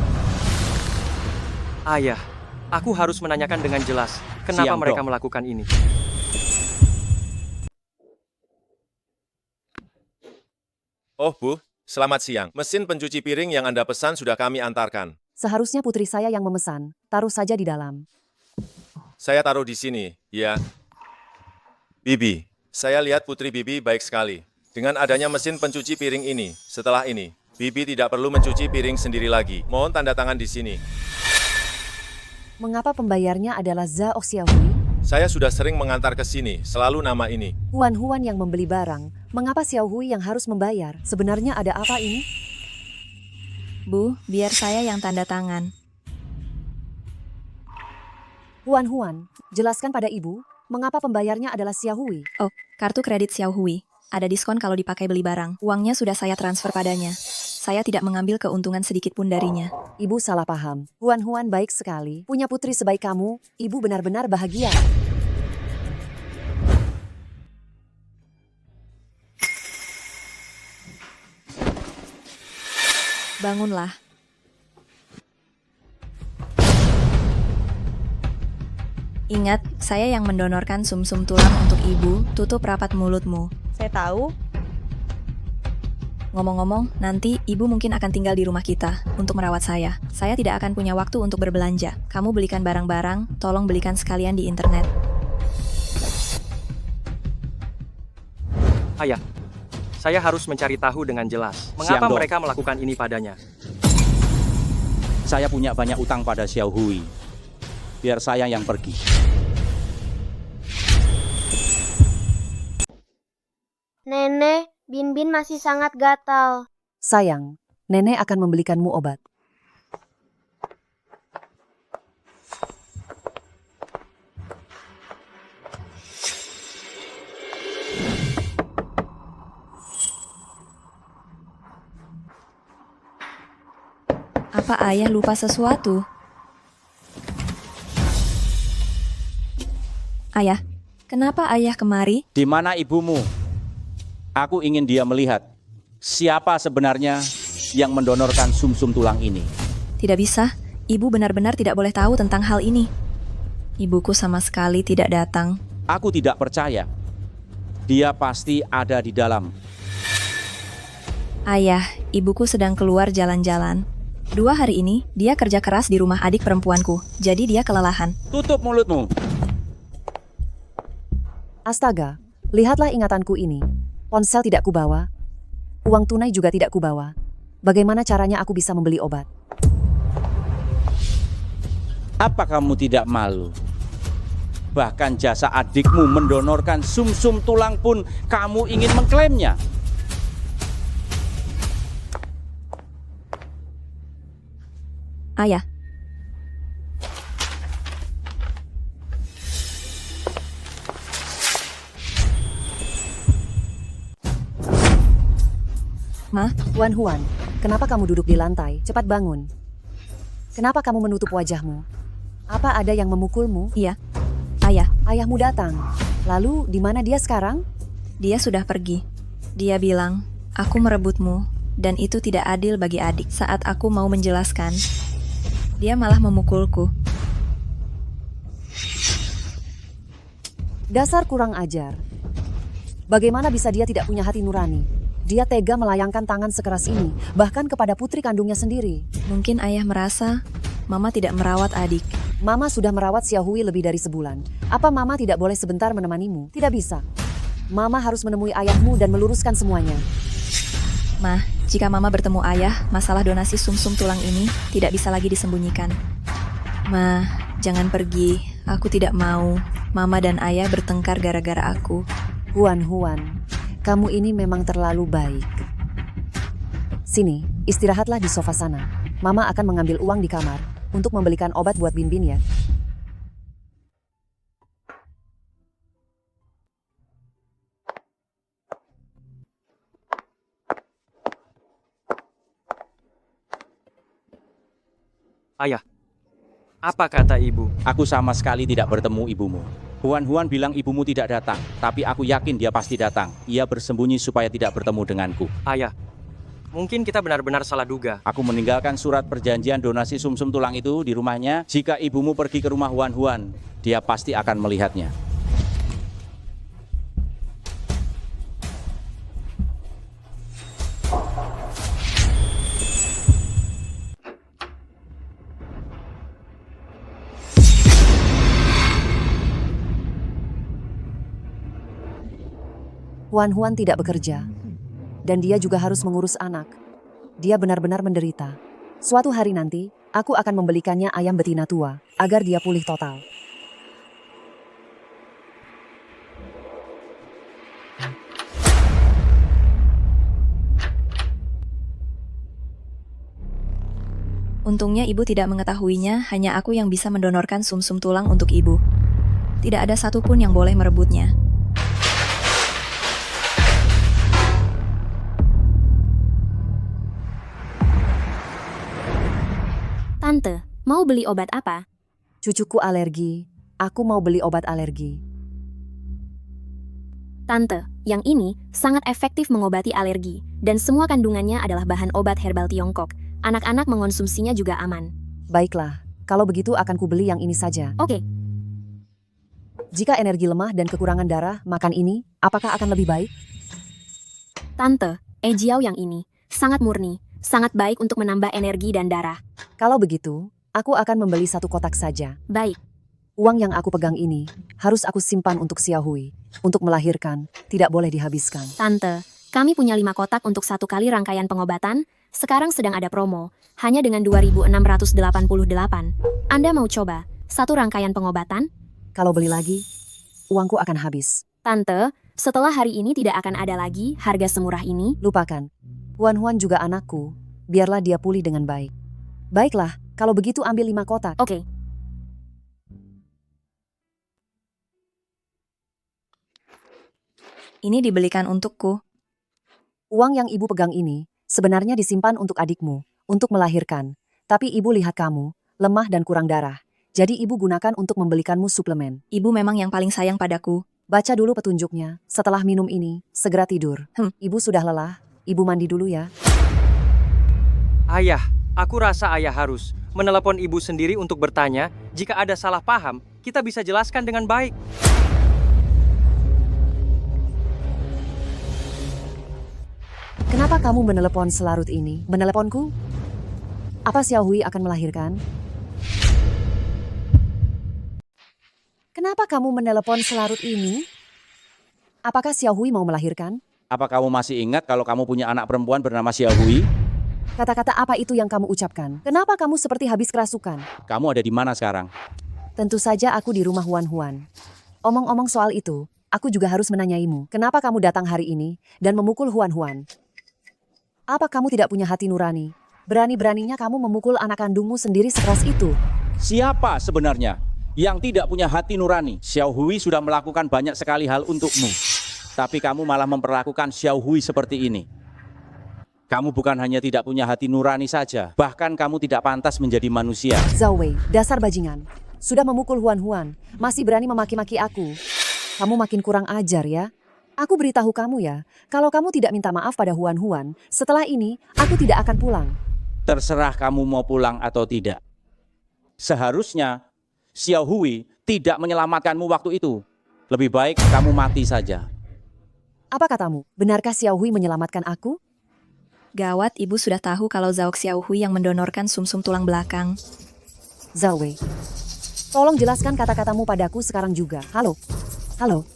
Ayah, aku harus menanyakan dengan jelas, kenapa Xiangdong. mereka melakukan ini. Oh Bu, selamat siang. Mesin pencuci piring yang Anda pesan sudah kami antarkan. Seharusnya putri saya yang memesan. Taruh saja di dalam. Saya taruh di sini, ya. Bibi, saya lihat Putri Bibi baik sekali. Dengan adanya mesin pencuci piring ini, setelah ini, Bibi tidak perlu mencuci piring sendiri lagi. Mohon tanda tangan di sini. Mengapa pembayarnya adalah Zhao Xiaohui? Saya sudah sering mengantar ke sini, selalu nama ini. Huan yang membeli barang. Mengapa Xiaohui yang harus membayar? Sebenarnya ada apa ini? Bu, biar saya yang tanda tangan. Huan, jelaskan pada ibu, mengapa pembayarnya adalah Xiaohui? Oh, kartu kredit Xiaohui. Ada diskon kalau dipakai beli barang. Uangnya sudah saya transfer padanya. Saya tidak mengambil keuntungan sedikit pun darinya. Ibu salah paham. Huan baik sekali. Punya putri sebaik kamu, ibu benar-benar bahagia. Bangunlah. Ingat, saya yang mendonorkan sumsum tulang untuk ibu. Tutup rapat mulutmu. Saya tahu. Ngomong-ngomong, nanti ibu mungkin akan tinggal di rumah kita untuk merawat saya. Saya tidak akan punya waktu untuk berbelanja. Kamu belikan barang-barang, tolong belikan sekalian di internet. Ayah, saya harus mencari tahu dengan jelas. Mengapa Xiangdong. mereka melakukan ini padanya? Saya punya banyak utang pada Xiaohui. Biar saya yang pergi. Nenek, Binbin masih sangat gatal. Sayang, nenek akan membelikanmu obat. Apa ayah lupa sesuatu? Ayah, kenapa ayah kemari? Di mana ibumu? Aku ingin dia melihat siapa sebenarnya yang mendonorkan sumsum tulang ini. Tidak bisa, ibu benar-benar tidak boleh tahu tentang hal ini. Ibuku sama sekali tidak datang. Aku tidak percaya. Dia pasti ada di dalam. Ayah, ibuku sedang keluar jalan-jalan. 2 hari ini, dia kerja keras di rumah adik perempuanku, jadi dia kelelahan. Tutup mulutmu. Astaga, lihatlah ingatanku ini. Ponsel tidak kubawa. Uang tunai juga tidak kubawa. Bagaimana caranya aku bisa membeli obat? Apa kamu tidak malu? Bahkan jasa adikmu mendonorkan sumsum tulang pun kamu ingin mengklaimnya. Ayah, Ma? Huan, kenapa kamu duduk di lantai? Cepat bangun. Kenapa kamu menutup wajahmu? Apa ada yang memukulmu? Iya. Ayah. Ayahmu datang. Lalu, di mana dia sekarang? Dia sudah pergi. Dia bilang, aku merebutmu, dan itu tidak adil bagi adik. Saat aku mau menjelaskan, dia malah memukulku. Dasar kurang ajar. Bagaimana bisa dia tidak punya hati nurani? Dia tega melayangkan tangan sekeras ini, bahkan kepada putri kandungnya sendiri. Mungkin ayah merasa Mama tidak merawat adik. Mama sudah merawat Xiaohui lebih dari sebulan. Apa Mama tidak boleh sebentar menemanimu? Tidak bisa. Mama harus menemui ayahmu dan meluruskan semuanya. Ma, jika Mama bertemu ayah, masalah donasi sumsum tulang ini tidak bisa lagi disembunyikan. Ma, jangan pergi. Aku tidak mau Mama dan ayah bertengkar gara-gara aku. Huan, kamu ini memang terlalu baik. Sini, istirahatlah di sofa sana. Mama akan mengambil uang di kamar untuk membelikan obat buat Bin ya. Ayah, apa kata ibu? Aku sama sekali tidak bertemu ibumu. Huan bilang ibumu tidak datang, tapi aku yakin dia pasti datang. Ia bersembunyi supaya tidak bertemu denganku. Ayah, mungkin kita benar-benar salah duga. Aku meninggalkan surat perjanjian donasi sumsum tulang itu di rumahnya. Jika ibumu pergi ke rumah Huan, dia pasti akan melihatnya. Huan tidak bekerja, dan dia juga harus mengurus anak. Dia benar-benar menderita. Suatu hari nanti, aku akan membelikannya ayam betina tua, agar dia pulih total. Untungnya ibu tidak mengetahuinya, hanya aku yang bisa mendonorkan sumsum tulang untuk ibu. Tidak ada satupun yang boleh merebutnya. Tante, mau beli obat apa? Cucuku alergi. Aku mau beli obat alergi. Tante, yang ini sangat efektif mengobati alergi, dan semua kandungannya adalah bahan obat herbal Tiongkok. Anak-anak mengonsumsinya juga aman. Baiklah, kalau begitu akan kubeli yang ini saja. Oke. Jika energi lemah dan kekurangan darah, makan ini, apakah akan lebih baik? Tante, Ejiao yang ini sangat murni, sangat baik untuk menambah energi dan darah. Kalau begitu, aku akan membeli 1 kotak saja. Baik. Uang yang aku pegang ini harus aku simpan untuk Xiaohui. Untuk melahirkan, tidak boleh dihabiskan. Tante, kami punya 5 kotak untuk 1 kali rangkaian pengobatan. Sekarang sedang ada promo, hanya dengan 2.688. Anda mau coba 1 rangkaian pengobatan? Kalau beli lagi, uangku akan habis. Tante, setelah hari ini tidak akan ada lagi harga semurah ini. Lupakan. Huan juga anakku. Biarlah dia pulih dengan baik. Baiklah, kalau begitu ambil 5 kotak. Oke. Ini dibelikan untukku. Uang yang ibu pegang ini sebenarnya disimpan untuk adikmu, untuk melahirkan. Tapi ibu lihat kamu, lemah dan kurang darah. Jadi ibu gunakan untuk membelikanmu suplemen. Ibu memang yang paling sayang padaku. Baca dulu petunjuknya. Setelah minum ini, segera tidur. Ibu sudah lelah. Ibu mandi dulu ya. Ayah, aku rasa ayah harus menelepon ibu sendiri untuk bertanya. Jika ada salah paham, kita bisa jelaskan dengan baik. Kenapa kamu menelepon selarut ini? Meneleponku? Apa Xiaohui akan melahirkan? Kenapa kamu menelepon selarut ini? Apakah Xiaohui mau melahirkan? Apa kamu masih ingat kalau kamu punya anak perempuan bernama Xiaohui? Kata-kata apa itu yang kamu ucapkan? Kenapa kamu seperti habis kerasukan? Kamu ada di mana sekarang? Tentu saja aku di rumah Huan. Omong-omong soal itu, aku juga harus menanyaimu. Kenapa kamu datang hari ini dan memukul Huan? Apa kamu tidak punya hati nurani? Berani-beraninya kamu memukul anak kandungmu sendiri sekeras itu. Siapa sebenarnya yang tidak punya hati nurani? Xiaohui sudah melakukan banyak sekali hal untukmu. Tapi kamu malah memperlakukan Xiaohui seperti ini. Kamu bukan hanya tidak punya hati nurani saja, bahkan kamu tidak pantas menjadi manusia. Zhao Wei, dasar bajingan. Sudah memukul Huan, masih berani memaki-maki aku. Kamu makin kurang ajar ya. Aku beritahu kamu ya, kalau kamu tidak minta maaf pada Huan, setelah ini aku tidak akan pulang. Terserah kamu mau pulang atau tidak. Seharusnya Xiaohui tidak menyelamatkanmu waktu itu. Lebih baik kamu mati saja. Apa katamu? Benarkah Xiaohui menyelamatkan aku? Gawat, ibu sudah tahu kalau Zhao Xiaohui yang mendonorkan sumsum tulang belakang. Zhao Wei, tolong jelaskan kata-katamu padaku sekarang juga. Halo? Halo?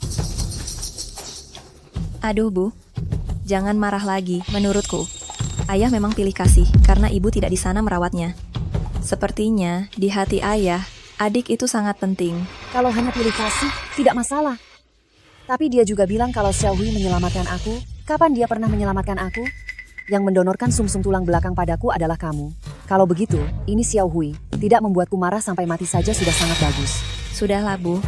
Aduh bu, jangan marah lagi. Menurutku, ayah memang pilih kasih karena ibu tidak di sana merawatnya. Sepertinya di hati ayah, adik itu sangat penting. Kalau hanya pilih kasih, tidak masalah. Tapi dia juga bilang kalau Xiaohui menyelamatkan aku. Kapan dia pernah menyelamatkan aku? Yang mendonorkan sumsum tulang belakang padaku adalah kamu. Kalau begitu, ini Xiaohui. Tidak membuatku marah sampai mati saja sudah sangat bagus. Sudahlah bu,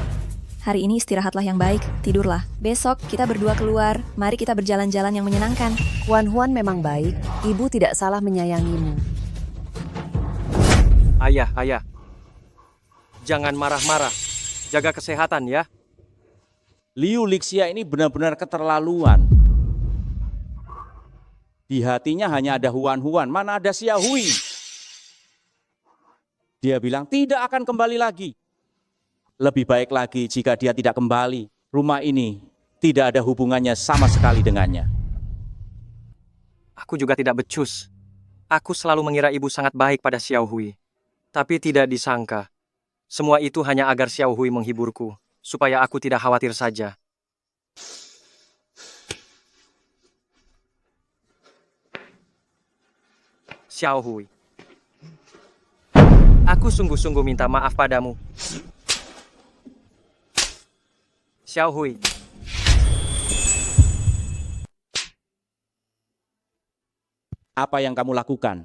hari ini istirahatlah yang baik, tidurlah. Besok kita berdua keluar, mari kita berjalan-jalan yang menyenangkan. Huan memang baik, ibu tidak salah menyayangimu. Ayah. Jangan marah-marah. Jaga kesehatan ya. Liu Lixia ini benar-benar keterlaluan. Di hatinya hanya ada Huan, mana ada Xiaohui. Dia bilang tidak akan kembali lagi. Lebih baik lagi jika dia tidak kembali. Rumah ini tidak ada hubungannya sama sekali dengannya. Aku juga tidak becus. Aku selalu mengira ibu sangat baik pada Xiaohui. Tapi tidak disangka. Semua itu hanya agar Xiaohui menghiburku, supaya aku tidak khawatir saja. Xiaohui, aku sungguh-sungguh minta maaf padamu. Xiaohui. Apa yang kamu lakukan?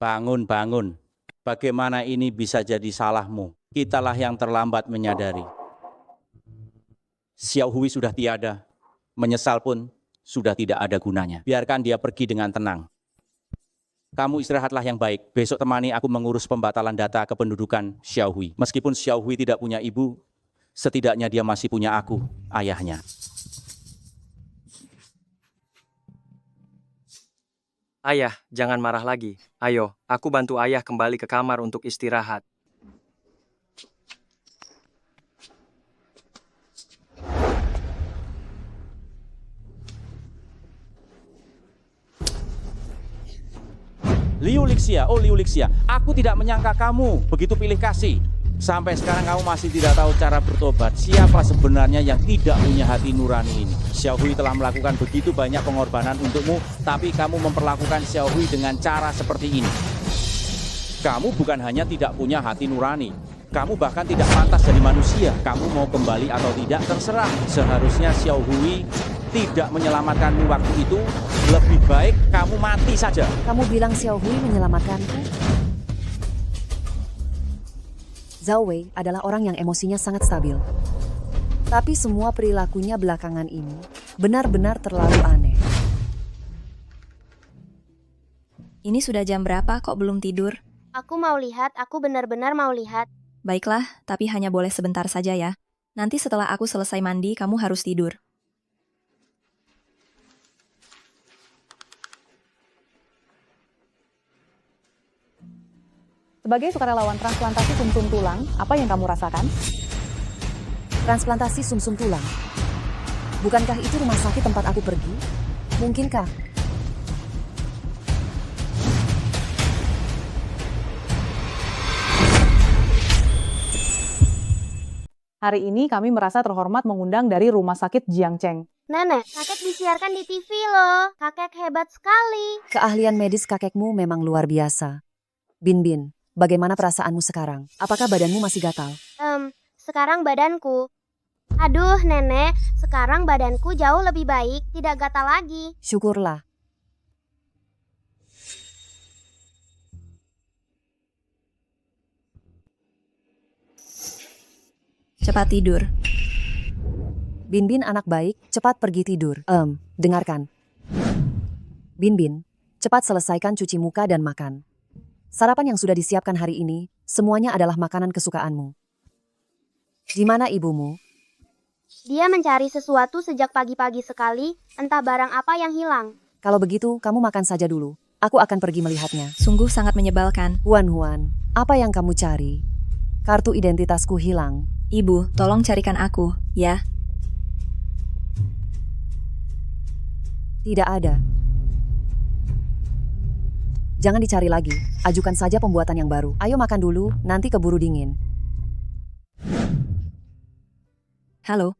Bangun. Bagaimana ini bisa jadi salahmu? Kitalah yang terlambat menyadari. Xiaohui sudah tiada. Menyesal pun sudah tidak ada gunanya. Biarkan dia pergi dengan tenang. Kamu istirahatlah yang baik. Besok temani aku mengurus pembatalan data kependudukan Xiaohui. Meskipun Xiaohui tidak punya ibu, setidaknya dia masih punya aku, ayahnya. Ayah, jangan marah lagi. Ayo, aku bantu ayah kembali ke kamar untuk istirahat. Liu Lixia, aku tidak menyangka kamu begitu pilih kasih. Sampai sekarang kamu masih tidak tahu cara bertobat. Siapa sebenarnya yang tidak punya hati nurani ini? Xiaohui telah melakukan begitu banyak pengorbanan untukmu, tapi kamu memperlakukan Xiaohui dengan cara seperti ini. Kamu bukan hanya tidak punya hati nurani, kamu bahkan tidak pantas jadi manusia. Kamu mau kembali atau tidak terserah. Seharusnya Xiaohui tidak menyelamatkanmu waktu itu. Lebih baik kamu mati saja. Kamu bilang Xiaohui menyelamatkanku? Zhao Wei adalah orang yang emosinya sangat stabil. Tapi semua perilakunya belakangan ini benar-benar terlalu aneh. Ini sudah jam berapa kok belum tidur? Aku mau lihat, aku benar-benar mau lihat. Baiklah, tapi hanya boleh sebentar saja ya. Nanti setelah aku selesai mandi, kamu harus tidur. Sebagai sukarelawan transplantasi sumsum tulang, apa yang kamu rasakan? Transplantasi sumsum tulang. Bukankah itu rumah sakit tempat aku pergi? Mungkinkah? Hari ini kami merasa terhormat mengundang dari Rumah Sakit Jiangcheng. Nenek, kakek disiarkan di TV loh. Kakek hebat sekali. Keahlian medis kakekmu memang luar biasa. Bin, bagaimana perasaanmu sekarang? Apakah badanmu masih gatal? Sekarang badanku. Aduh, Nenek, sekarang badanku jauh lebih baik, tidak gatal lagi. Syukurlah. Cepat tidur. Bin anak baik, cepat pergi tidur. Dengarkan. Bin, cepat selesaikan cuci muka dan makan. Sarapan yang sudah disiapkan hari ini, semuanya adalah makanan kesukaanmu. Di mana ibumu? Dia mencari sesuatu sejak pagi-pagi sekali, entah barang apa yang hilang. Kalau begitu, kamu makan saja dulu. Aku akan pergi melihatnya. Sungguh sangat menyebalkan. Huan, apa yang kamu cari? Kartu identitasku hilang. Ibu, tolong carikan aku, ya. Tidak ada. Jangan dicari lagi, ajukan saja pembuatan yang baru. Ayo makan dulu, nanti keburu dingin. Halo.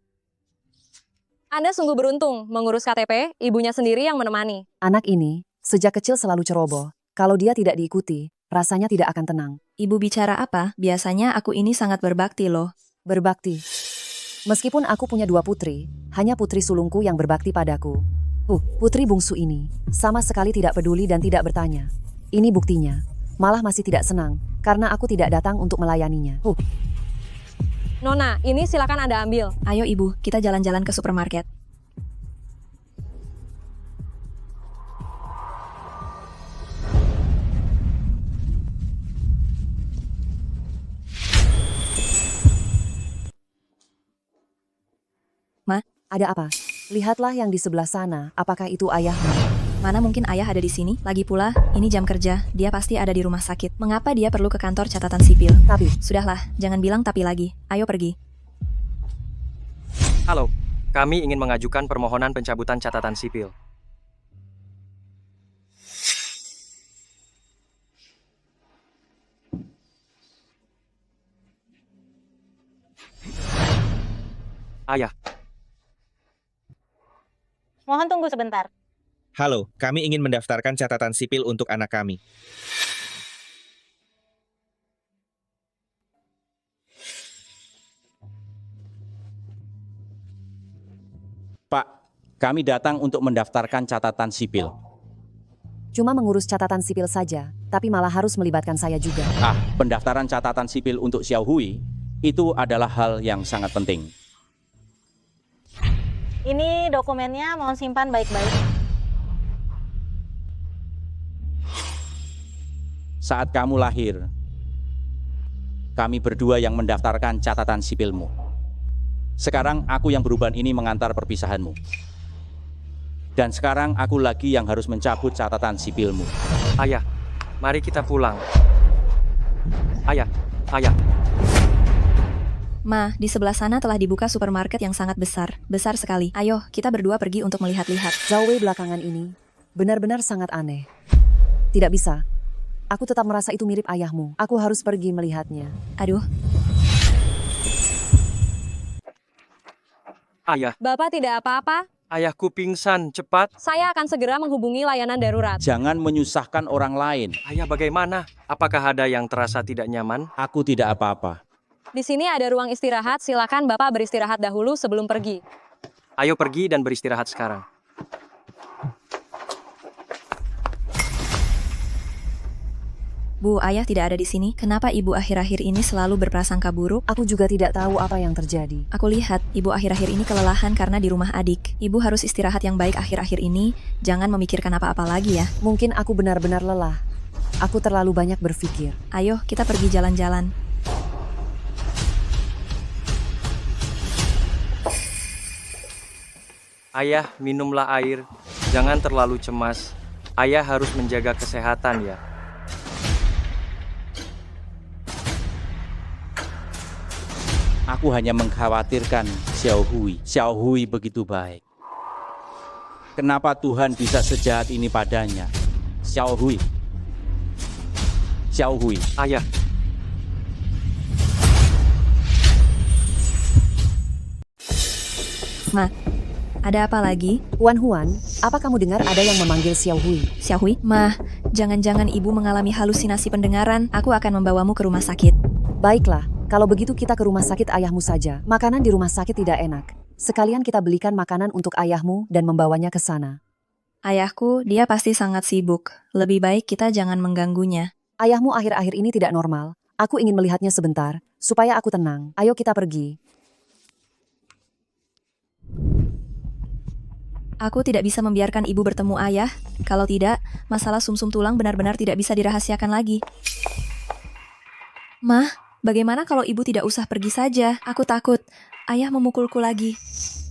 Anda sungguh beruntung mengurus KTP, ibunya sendiri yang menemani. Anak ini, sejak kecil selalu ceroboh. Kalau dia tidak diikuti, rasanya tidak akan tenang. Ibu bicara apa? Biasanya aku ini sangat berbakti loh. Berbakti. Meskipun aku punya 2 putri, hanya putri sulungku yang berbakti padaku. Putri bungsu ini, sama sekali tidak peduli dan tidak bertanya. Ini buktinya. Malah masih tidak senang, karena aku tidak datang untuk melayaninya. Nona, ini silakan Anda ambil. Ayo ibu, kita jalan-jalan ke supermarket. Ma, ada apa? Lihatlah yang di sebelah sana, apakah itu ayahmu? Mana mungkin ayah ada di sini? Lagi pula, ini jam kerja, dia pasti ada di rumah sakit. Mengapa dia perlu ke kantor catatan sipil? Tapi, sudahlah, jangan bilang tapi lagi. Ayo pergi. Halo, kami ingin mengajukan permohonan pencabutan catatan sipil. Ayah. Mohon tunggu sebentar. Halo, kami ingin mendaftarkan catatan sipil untuk anak kami. Pak, kami datang untuk mendaftarkan catatan sipil. Cuma mengurus catatan sipil saja, tapi malah harus melibatkan saya juga. Pendaftaran catatan sipil untuk Xiao Hui itu adalah hal yang sangat penting. Ini dokumennya, mohon simpan baik-baik. Saat kamu lahir, kami berdua yang mendaftarkan catatan sipilmu. Sekarang aku yang beruban ini mengantar perpisahanmu. Dan sekarang aku lagi yang harus mencabut catatan sipilmu. Ayah, mari kita pulang. Ayah. Ma, di sebelah sana telah dibuka supermarket yang sangat besar. Besar sekali. Ayo, kita berdua pergi untuk melihat-lihat. Zhao Wei belakangan ini benar-benar sangat aneh. Tidak bisa. Aku tetap merasa itu mirip ayahmu. Aku harus pergi melihatnya. Aduh. Ayah. Bapak tidak apa-apa? Ayahku pingsan, cepat. Saya akan segera menghubungi layanan darurat. Jangan menyusahkan orang lain. Ayah, bagaimana? Apakah ada yang terasa tidak nyaman? Aku tidak apa-apa. Di sini ada ruang istirahat, silakan Bapak beristirahat dahulu sebelum pergi. Ayo pergi dan beristirahat sekarang. Bu, ayah tidak ada di sini. Kenapa ibu akhir-akhir ini selalu berprasangka buruk? Aku juga tidak tahu apa yang terjadi. Aku lihat, ibu akhir-akhir ini kelelahan karena di rumah adik. Ibu harus istirahat yang baik akhir-akhir ini. Jangan memikirkan apa-apa lagi ya. Mungkin aku benar-benar lelah. Aku terlalu banyak berpikir. Ayo, kita pergi jalan-jalan. Ayah, minumlah air. Jangan terlalu cemas. Ayah harus menjaga kesehatan ya. Aku hanya mengkhawatirkan Xiao Hui. Xiao Hui begitu baik. Kenapa Tuhan bisa sejahat ini padanya? Xiao Hui. Xiao Hui. Ayah. Ma, ada apa lagi? Huan, apa kamu dengar ada yang memanggil Xiao Hui? Xiao Hui? Ma, jangan-jangan ibu mengalami halusinasi pendengaran. Aku akan membawamu ke rumah sakit. Baiklah, kalau begitu kita ke rumah sakit ayahmu saja. Makanan di rumah sakit tidak enak. Sekalian kita belikan makanan untuk ayahmu dan membawanya ke sana. Ayahku, dia pasti sangat sibuk. Lebih baik kita jangan mengganggunya. Ayahmu akhir-akhir ini tidak normal. Aku ingin melihatnya sebentar, supaya aku tenang. Ayo kita pergi. Aku tidak bisa membiarkan ibu bertemu ayah. Kalau tidak, masalah sumsum tulang benar-benar tidak bisa dirahasiakan lagi. Mah, bagaimana kalau ibu tidak usah pergi saja? Aku takut ayah memukulku lagi.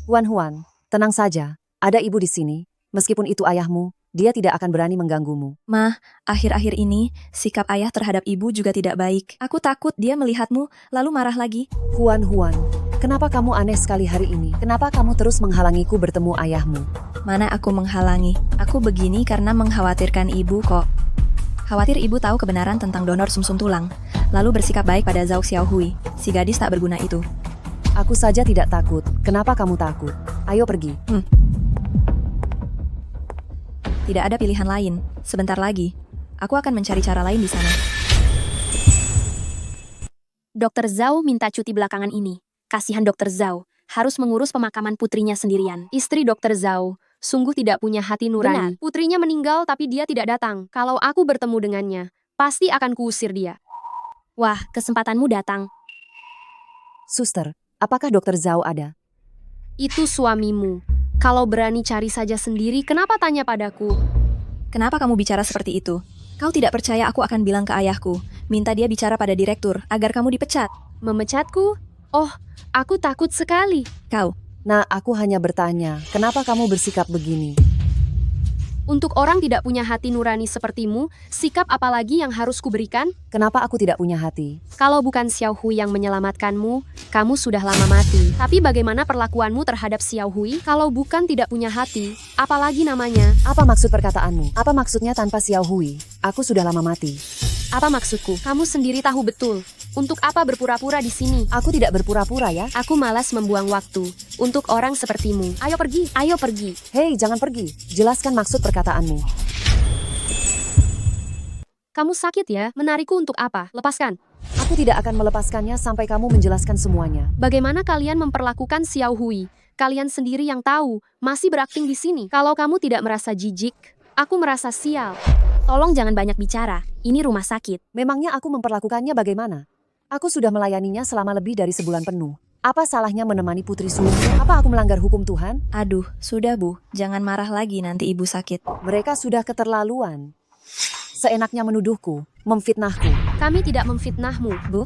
Huan, tenang saja. Ada ibu di sini. Meskipun itu ayahmu, dia tidak akan berani mengganggumu. Mah, akhir-akhir ini, sikap ayah terhadap ibu juga tidak baik. Aku takut dia melihatmu, lalu marah lagi. Huan, Kenapa kamu aneh sekali hari ini? Kenapa kamu terus menghalangiku bertemu ayahmu? Mana aku menghalangi? Aku begini karena mengkhawatirkan ibu kok. Khawatir ibu tahu kebenaran tentang donor sumsum tulang, lalu bersikap baik pada Zhao Xiaohui, si gadis tak berguna itu. Aku saja tidak takut. Kenapa kamu takut? Ayo pergi. Tidak ada pilihan lain. Sebentar lagi, aku akan mencari cara lain di sana. Dokter Zhao minta cuti belakangan ini. Kasihan Dokter Zhao, harus mengurus pemakaman putrinya sendirian. Istri Dokter Zhao sungguh tidak punya hati nurani. Benar, putrinya meninggal tapi dia tidak datang. Kalau aku bertemu dengannya, pasti akan kuusir dia. Wah, kesempatanmu datang. Suster, apakah Dokter Zhao ada? Itu suamimu. Kalau berani cari saja sendiri, kenapa tanya padaku? Kenapa kamu bicara seperti itu? Kau tidak percaya aku akan bilang ke ayahku, minta dia bicara pada direktur agar kamu dipecat. Memecatku? Oh, aku takut sekali. Kau. Nah, aku hanya bertanya, kenapa kamu bersikap begini? Untuk orang tidak punya hati nurani sepertimu, sikap apa lagi yang harus kuberikan? Kenapa aku tidak punya hati? Kalau bukan Xiaohui yang menyelamatkanmu, kamu sudah lama mati. Tapi bagaimana perlakuanmu terhadap Xiaohui? Kalau bukan tidak punya hati, apalagi namanya? Apa maksud perkataanmu? Apa maksudnya tanpa Xiaohui? Aku sudah lama mati. Apa maksudku? Kamu sendiri tahu betul. Untuk apa berpura-pura di sini? Aku tidak berpura-pura ya. Aku malas membuang waktu untuk orang sepertimu. Ayo pergi, ayo pergi. Hei, jangan pergi. Jelaskan maksud perkataanmu. Kamu sakit ya? Menarikku untuk apa? Lepaskan. Aku tidak akan melepaskannya sampai kamu menjelaskan semuanya. Bagaimana kalian memperlakukan Xiaohui? Kalian sendiri yang tahu, masih berakting di sini. Kalau kamu tidak merasa jijik, aku merasa sial. Tolong jangan banyak bicara. Ini rumah sakit. Memangnya aku memperlakukannya bagaimana? Aku sudah melayaninya selama lebih dari sebulan penuh. Apa salahnya menemani putri sulungku? Apa aku melanggar hukum Tuhan? Aduh, sudah Bu, jangan marah lagi nanti ibu sakit. Mereka sudah keterlaluan. Seenaknya menuduhku, memfitnahku. Kami tidak memfitnahmu. Bu,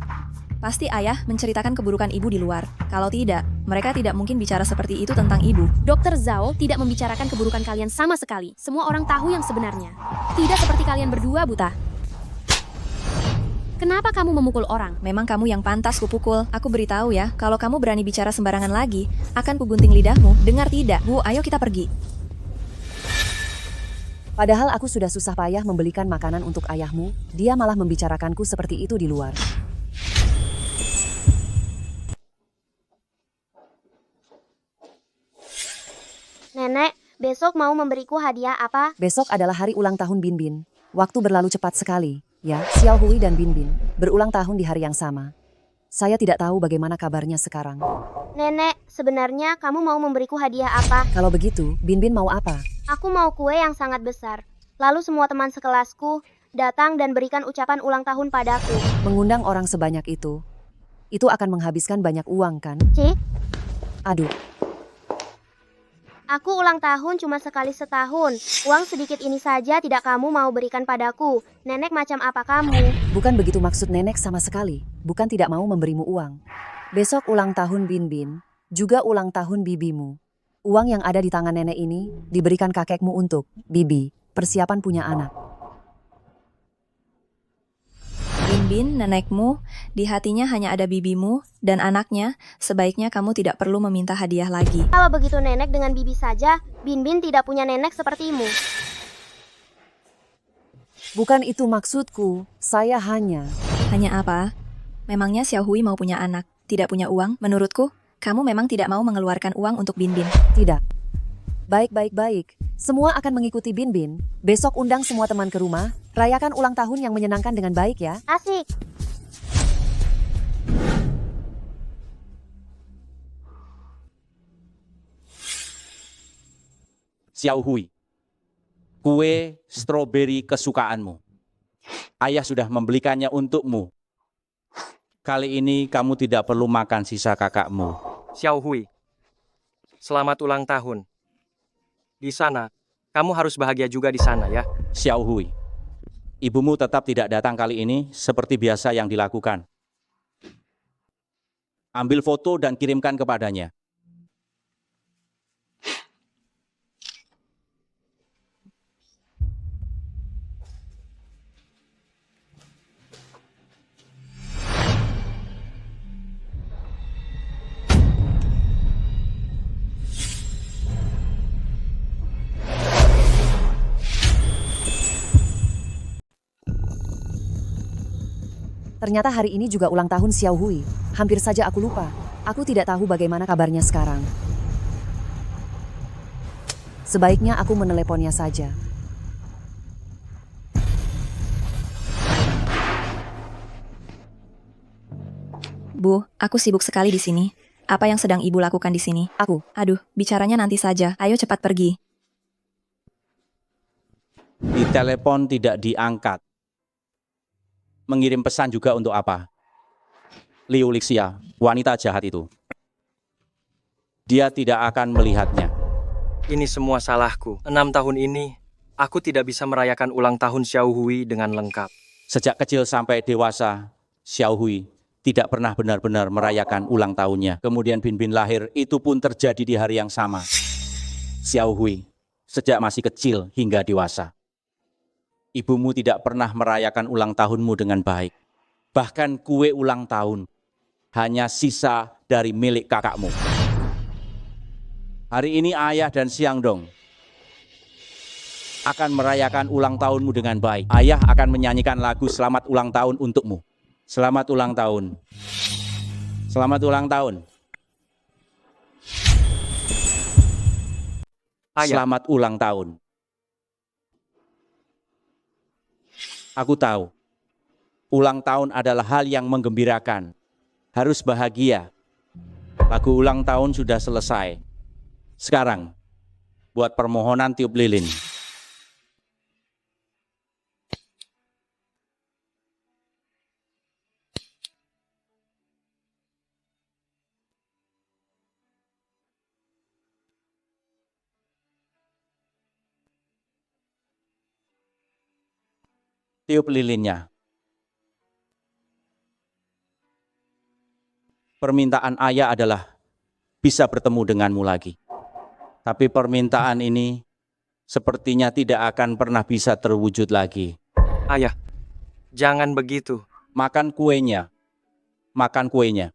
pasti ayah menceritakan keburukan ibu di luar. Kalau tidak, mereka tidak mungkin bicara seperti itu tentang ibu. Dokter Zhao tidak membicarakan keburukan kalian sama sekali. Semua orang tahu yang sebenarnya. Tidak seperti kalian berdua, buta. Kenapa kamu memukul orang? Memang kamu yang pantas kupukul. Aku beritahu ya, kalau kamu berani bicara sembarangan lagi, akan kugunting lidahmu. Dengar tidak? Bu, ayo kita pergi. Padahal aku sudah susah payah membelikan makanan untuk ayahmu, dia malah membicarakanku seperti itu di luar. Nenek, besok mau memberiku hadiah apa? Besok adalah hari ulang tahun Binbin. Waktu berlalu cepat sekali. Ya, Xiaohui dan Binbin berulang tahun di hari yang sama. Saya tidak tahu bagaimana kabarnya sekarang. Nenek, sebenarnya kamu mau memberiku hadiah apa? Kalau begitu, Binbin mau apa? Aku mau kue yang sangat besar. Lalu semua teman sekelasku datang dan berikan ucapan ulang tahun padaku. Mengundang orang sebanyak itu akan menghabiskan banyak uang kan? Cik, Aduh, aku ulang tahun cuma sekali setahun. Uang sedikit ini saja tidak kamu mau berikan padaku. Nenek macam apa kamu? bukan begitu maksud nenek sama sekali. Bukan tidak mau memberimu uang. Besok ulang tahun Binbin, juga ulang tahun bibimu. Uang yang ada di tangan nenek ini diberikan kakekmu untuk bibi, persiapan punya anak. Binbin, nenekmu, di hatinya hanya ada bibimu dan anaknya, sebaiknya kamu tidak perlu meminta hadiah lagi. Kalau begitu nenek dengan bibi saja, Binbin tidak punya nenek sepertimu. Bukan itu maksudku, saya hanya... Hanya apa? Memangnya Xiaohui mau punya anak, tidak punya uang? Menurutku, kamu memang tidak mau mengeluarkan uang untuk Binbin. Tidak. Baik. Semua akan mengikuti Binbin. Besok undang semua teman ke rumah. Rayakan ulang tahun yang menyenangkan dengan baik ya. Asik. Xiaohui, kue stroberi kesukaanmu. Ayah sudah membelikannya untukmu. Kali ini kamu tidak perlu makan sisa kakakmu. Xiaohui, selamat ulang tahun. Di sana, kamu harus bahagia juga di sana ya. Xiaohui, ibumu tetap tidak datang kali ini seperti biasa yang dilakukan. Ambil foto dan kirimkan kepadanya. Ternyata hari ini juga ulang tahun Xiao Hui. Hampir saja aku lupa. Aku tidak tahu bagaimana kabarnya sekarang. Sebaiknya aku meneleponnya saja. Bu, aku sibuk sekali di sini. Apa yang sedang ibu lakukan di sini? Aku. Aduh, bicaranya nanti saja. Ayo cepat pergi. Ditelepon tidak diangkat. Mengirim pesan juga untuk apa? Liu Lixia, wanita jahat itu. Dia tidak akan melihatnya. Ini semua salahku. 6 tahun ini, aku tidak bisa merayakan ulang tahun Xiao Hui dengan lengkap. Sejak kecil sampai dewasa, Xiao Hui tidak pernah benar-benar merayakan ulang tahunnya. Kemudian Binbin lahir, itu pun terjadi di hari yang sama. Xiao Hui, sejak masih kecil hingga dewasa. Ibumu tidak pernah merayakan ulang tahunmu dengan baik. Bahkan kue ulang tahun hanya sisa dari milik kakakmu. Hari ini ayah dan Xiangdong akan merayakan ulang tahunmu dengan baik. Ayah akan menyanyikan lagu selamat ulang tahun untukmu. Selamat ulang tahun. Selamat ulang tahun. Ayah. Selamat ulang tahun. Aku tahu, ulang tahun adalah hal yang menggembirakan. Harus bahagia. Lagu ulang tahun sudah selesai. Sekarang, buat permohonan tiup lilin. Tiup lilinnya. Permintaan ayah adalah bisa bertemu denganmu lagi. Tapi permintaan ini sepertinya tidak akan pernah bisa terwujud lagi. Ayah, jangan begitu. Makan kuenya. Makan kuenya.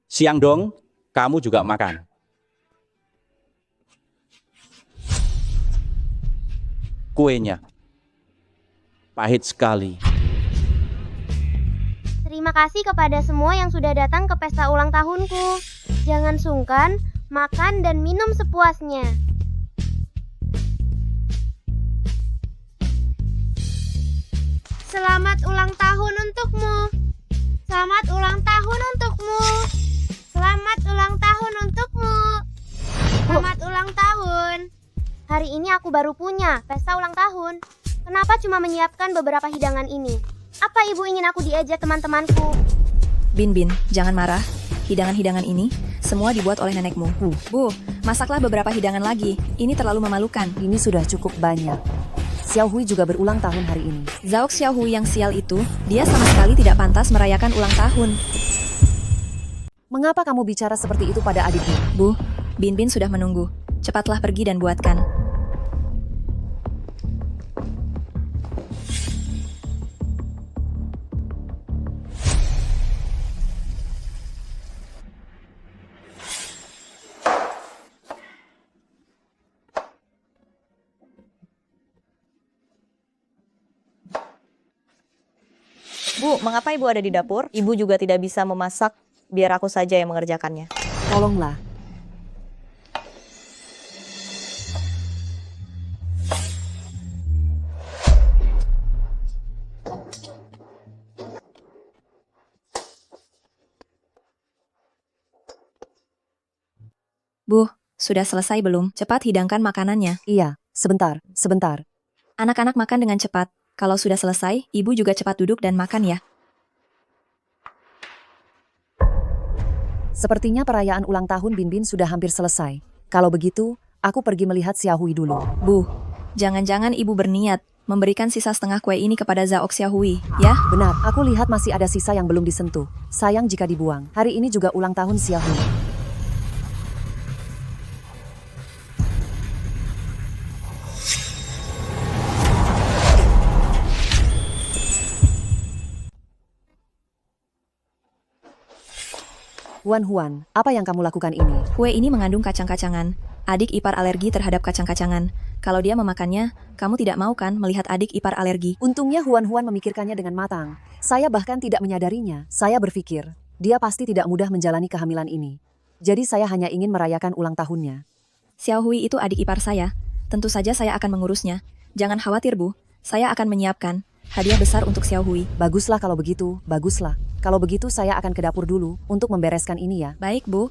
Xiangdong, kamu juga makan. Kuenya. Pahit sekali. Terima kasih kepada semua yang sudah datang ke pesta ulang tahunku. Jangan sungkan, makan dan minum sepuasnya. Selamat ulang tahun untukmu. Selamat ulang tahun untukmu. Selamat ulang tahun untukmu. Selamat ulang tahun. Hari ini aku baru punya pesta ulang tahun. Kenapa cuma menyiapkan beberapa hidangan ini? Apa ibu ingin aku diajak teman-temanku? Binbin, jangan marah. Hidangan-hidangan ini semua dibuat oleh nenekmu. Bu, masaklah beberapa hidangan lagi. Ini terlalu memalukan. Ini sudah cukup banyak. Xiao Hui juga berulang tahun hari ini. Zhao Xiao Hui yang sial itu, dia sama sekali tidak pantas merayakan ulang tahun. Mengapa kamu bicara seperti itu pada adikmu? Bu, Binbin sudah menunggu. Cepatlah pergi dan buatkan. Bu, mengapa ibu ada di dapur? Ibu juga tidak bisa memasak, biar aku saja yang mengerjakannya. Tolonglah. Bu, sudah selesai belum? Cepat hidangkan makanannya. Iya, sebentar. Anak-anak makan dengan cepat. Kalau sudah selesai, ibu juga cepat duduk dan makan ya. Sepertinya perayaan ulang tahun Binbin sudah hampir selesai. Kalau begitu, aku pergi melihat Xiao Hui dulu. Bu, jangan-jangan ibu berniat memberikan sisa setengah kue ini kepada Zhao Xiao Hui, ya? Benar, aku lihat masih ada sisa yang belum disentuh. Sayang jika dibuang. Hari ini juga ulang tahun Xiao Hui. Huan, apa yang kamu lakukan ini? Kue ini mengandung kacang-kacangan. Adik ipar alergi terhadap kacang-kacangan. Kalau dia memakannya, kamu tidak mau kan melihat adik ipar alergi? Untungnya Huan memikirkannya dengan matang. Saya bahkan tidak menyadarinya. Saya berpikir, dia pasti tidak mudah menjalani kehamilan ini. Jadi saya hanya ingin merayakan ulang tahunnya. Xiaohui itu adik ipar saya. Tentu saja saya akan mengurusnya. Jangan khawatir, Bu. Saya akan menyiapkan hadiah besar untuk Xiaohui. Baguslah kalau begitu, baguslah. Kalau begitu saya akan ke dapur dulu untuk membereskan ini ya. Baik, Bu.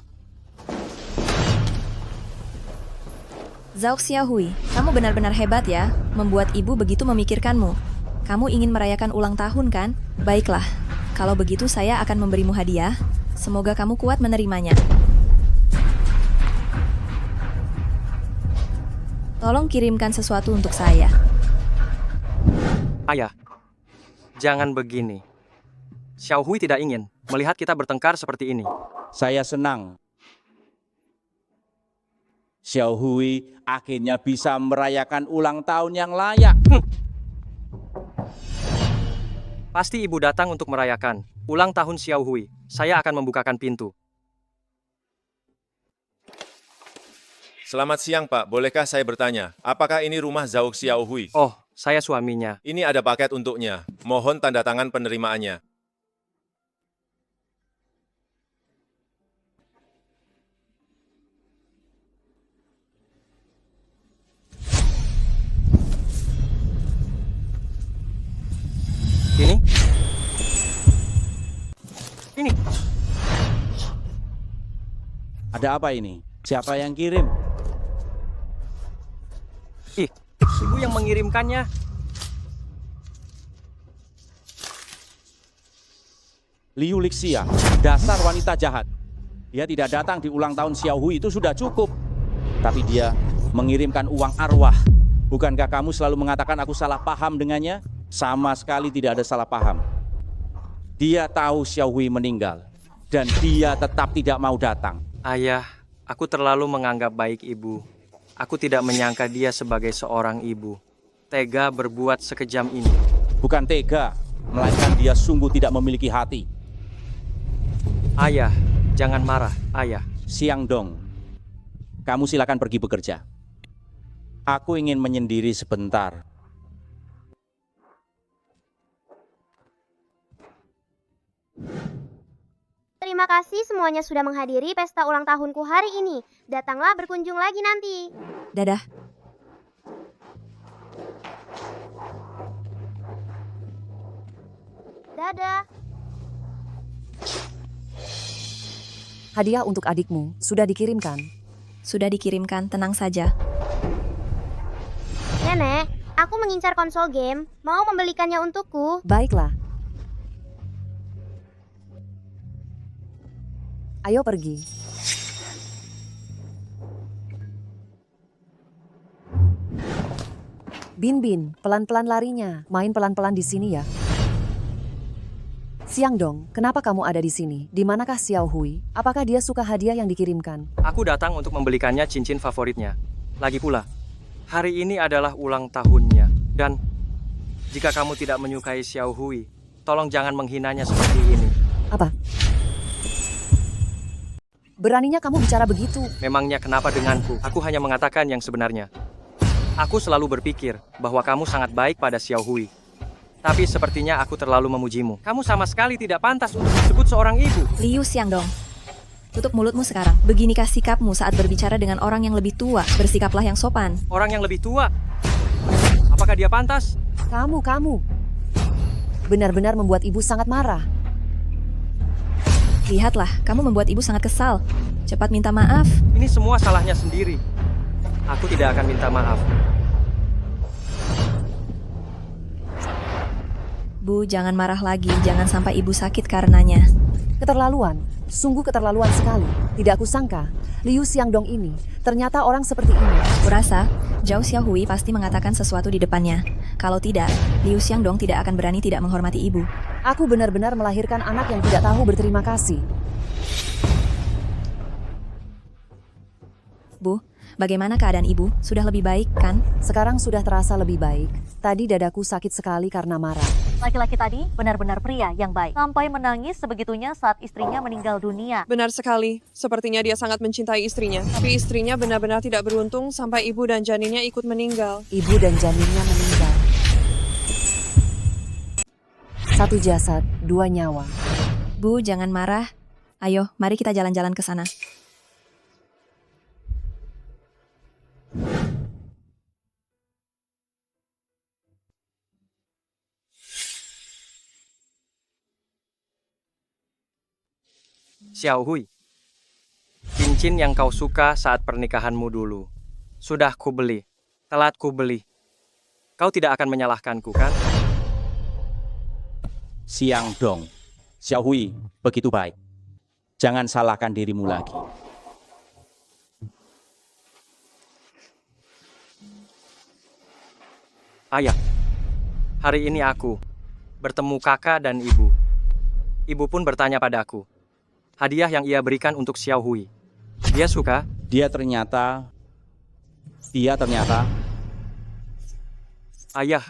Zhao Xiaohui, kamu benar-benar hebat ya, membuat ibu begitu memikirkanmu. Kamu ingin merayakan ulang tahun kan? Baiklah, kalau begitu saya akan memberimu hadiah. Semoga kamu kuat menerimanya. Tolong kirimkan sesuatu untuk saya. Ayah, jangan begini. Xiaohui tidak ingin melihat kita bertengkar seperti ini. Saya senang Xiaohui akhirnya bisa merayakan ulang tahun yang layak. Pasti ibu datang untuk merayakan ulang tahun Xiaohui. Saya akan membukakan pintu. Selamat siang, Pak. Bolehkah saya bertanya, apakah ini rumah Zhao Xiaohui? Oh, saya suaminya. Ini ada paket untuknya. Mohon tanda tangan penerimaannya. Ini. Ada apa ini? Siapa yang kirim? Ih, ibu yang mengirimkannya. Liu Lixia, dasar wanita jahat. Dia tidak datang di ulang tahun Xiaohui itu sudah cukup. Tapi dia mengirimkan uang arwah. Bukankah kamu selalu mengatakan aku salah paham dengannya? Sama sekali tidak ada salah paham. Dia tahu Xiaohui meninggal, dan dia tetap tidak mau datang. Ayah, aku terlalu menganggap baik ibu. Aku tidak menyangka dia sebagai seorang ibu. Tega berbuat sekejam ini. Bukan tega, melainkan dia sungguh tidak memiliki hati. Ayah, jangan marah, ayah. Siang Dong, kamu silakan pergi bekerja. Aku ingin menyendiri sebentar. Terima kasih semuanya sudah menghadiri pesta ulang tahunku hari ini. Datanglah berkunjung lagi nanti. Dadah. Dadah. Hadiah untuk adikmu sudah dikirimkan. Sudah dikirimkan, tenang saja. Nenek, aku mengincar konsol game. Mau membelikannya untukku? Baiklah. Ayo pergi. Bin, pelan-pelan larinya. Main pelan-pelan di sini ya. Siang Dong, kenapa kamu ada di sini? Di manakah Xiaohui? Apakah dia suka hadiah yang dikirimkan? Aku datang untuk membelikannya cincin favoritnya. Lagi pula, hari ini adalah ulang tahunnya. Dan jika kamu tidak menyukai Xiaohui, tolong jangan menghinanya seperti ini. Apa? Beraninya kamu bicara begitu? Memangnya kenapa denganku? Aku hanya mengatakan yang sebenarnya. Aku selalu berpikir bahwa kamu sangat baik pada Xiaohui. Tapi sepertinya aku terlalu memujimu. Kamu sama sekali tidak pantas untuk disebut seorang ibu. Liu Xiangdong, tutup mulutmu sekarang. Beginikah sikapmu saat berbicara dengan orang yang lebih tua? Bersikaplah yang sopan. Orang yang lebih tua? Apakah dia pantas? Kamu. Benar-benar membuat ibu sangat marah. Lihatlah, kamu membuat ibu sangat kesal. Cepat minta maaf. Ini semua salahnya sendiri. Aku tidak akan minta maaf. Bu, jangan marah lagi. Jangan sampai ibu sakit karenanya. Keterlaluan. Sungguh keterlaluan sekali. Tidak kusangka, Liu Xiangdong ini ternyata orang seperti ini. Kurasa, Zhao Xiaohui pasti mengatakan sesuatu di depannya. Kalau tidak, Liu Xiangdong tidak akan berani tidak menghormati ibu. Aku benar-benar melahirkan anak yang tidak tahu berterima kasih. Bu, bagaimana keadaan ibu? Sudah lebih baik, kan? Sekarang sudah terasa lebih baik. Tadi dadaku sakit sekali karena marah. Laki-laki tadi benar-benar pria yang baik. Sampai menangis sebegitunya saat istrinya meninggal dunia. Benar sekali. Sepertinya dia sangat mencintai istrinya. Tapi istrinya benar-benar tidak beruntung sampai ibu dan janinnya ikut meninggal. Ibu dan janinnya meninggal. Satu jasad, dua nyawa. Bu, jangan marah. Ayo, mari kita jalan-jalan ke sana. Xiaohui, cincin yang kau suka saat pernikahanmu dulu. Sudah kubeli, telat kubeli. Kau tidak akan menyalahkanku, kan? Siang Dong, Xiaohui begitu baik. Jangan salahkan dirimu lagi. Ayah, hari ini aku bertemu kakak dan ibu. Ibu pun bertanya padaku, hadiah yang ia berikan untuk Xiaohui. Dia suka? Dia ternyata... Ayah.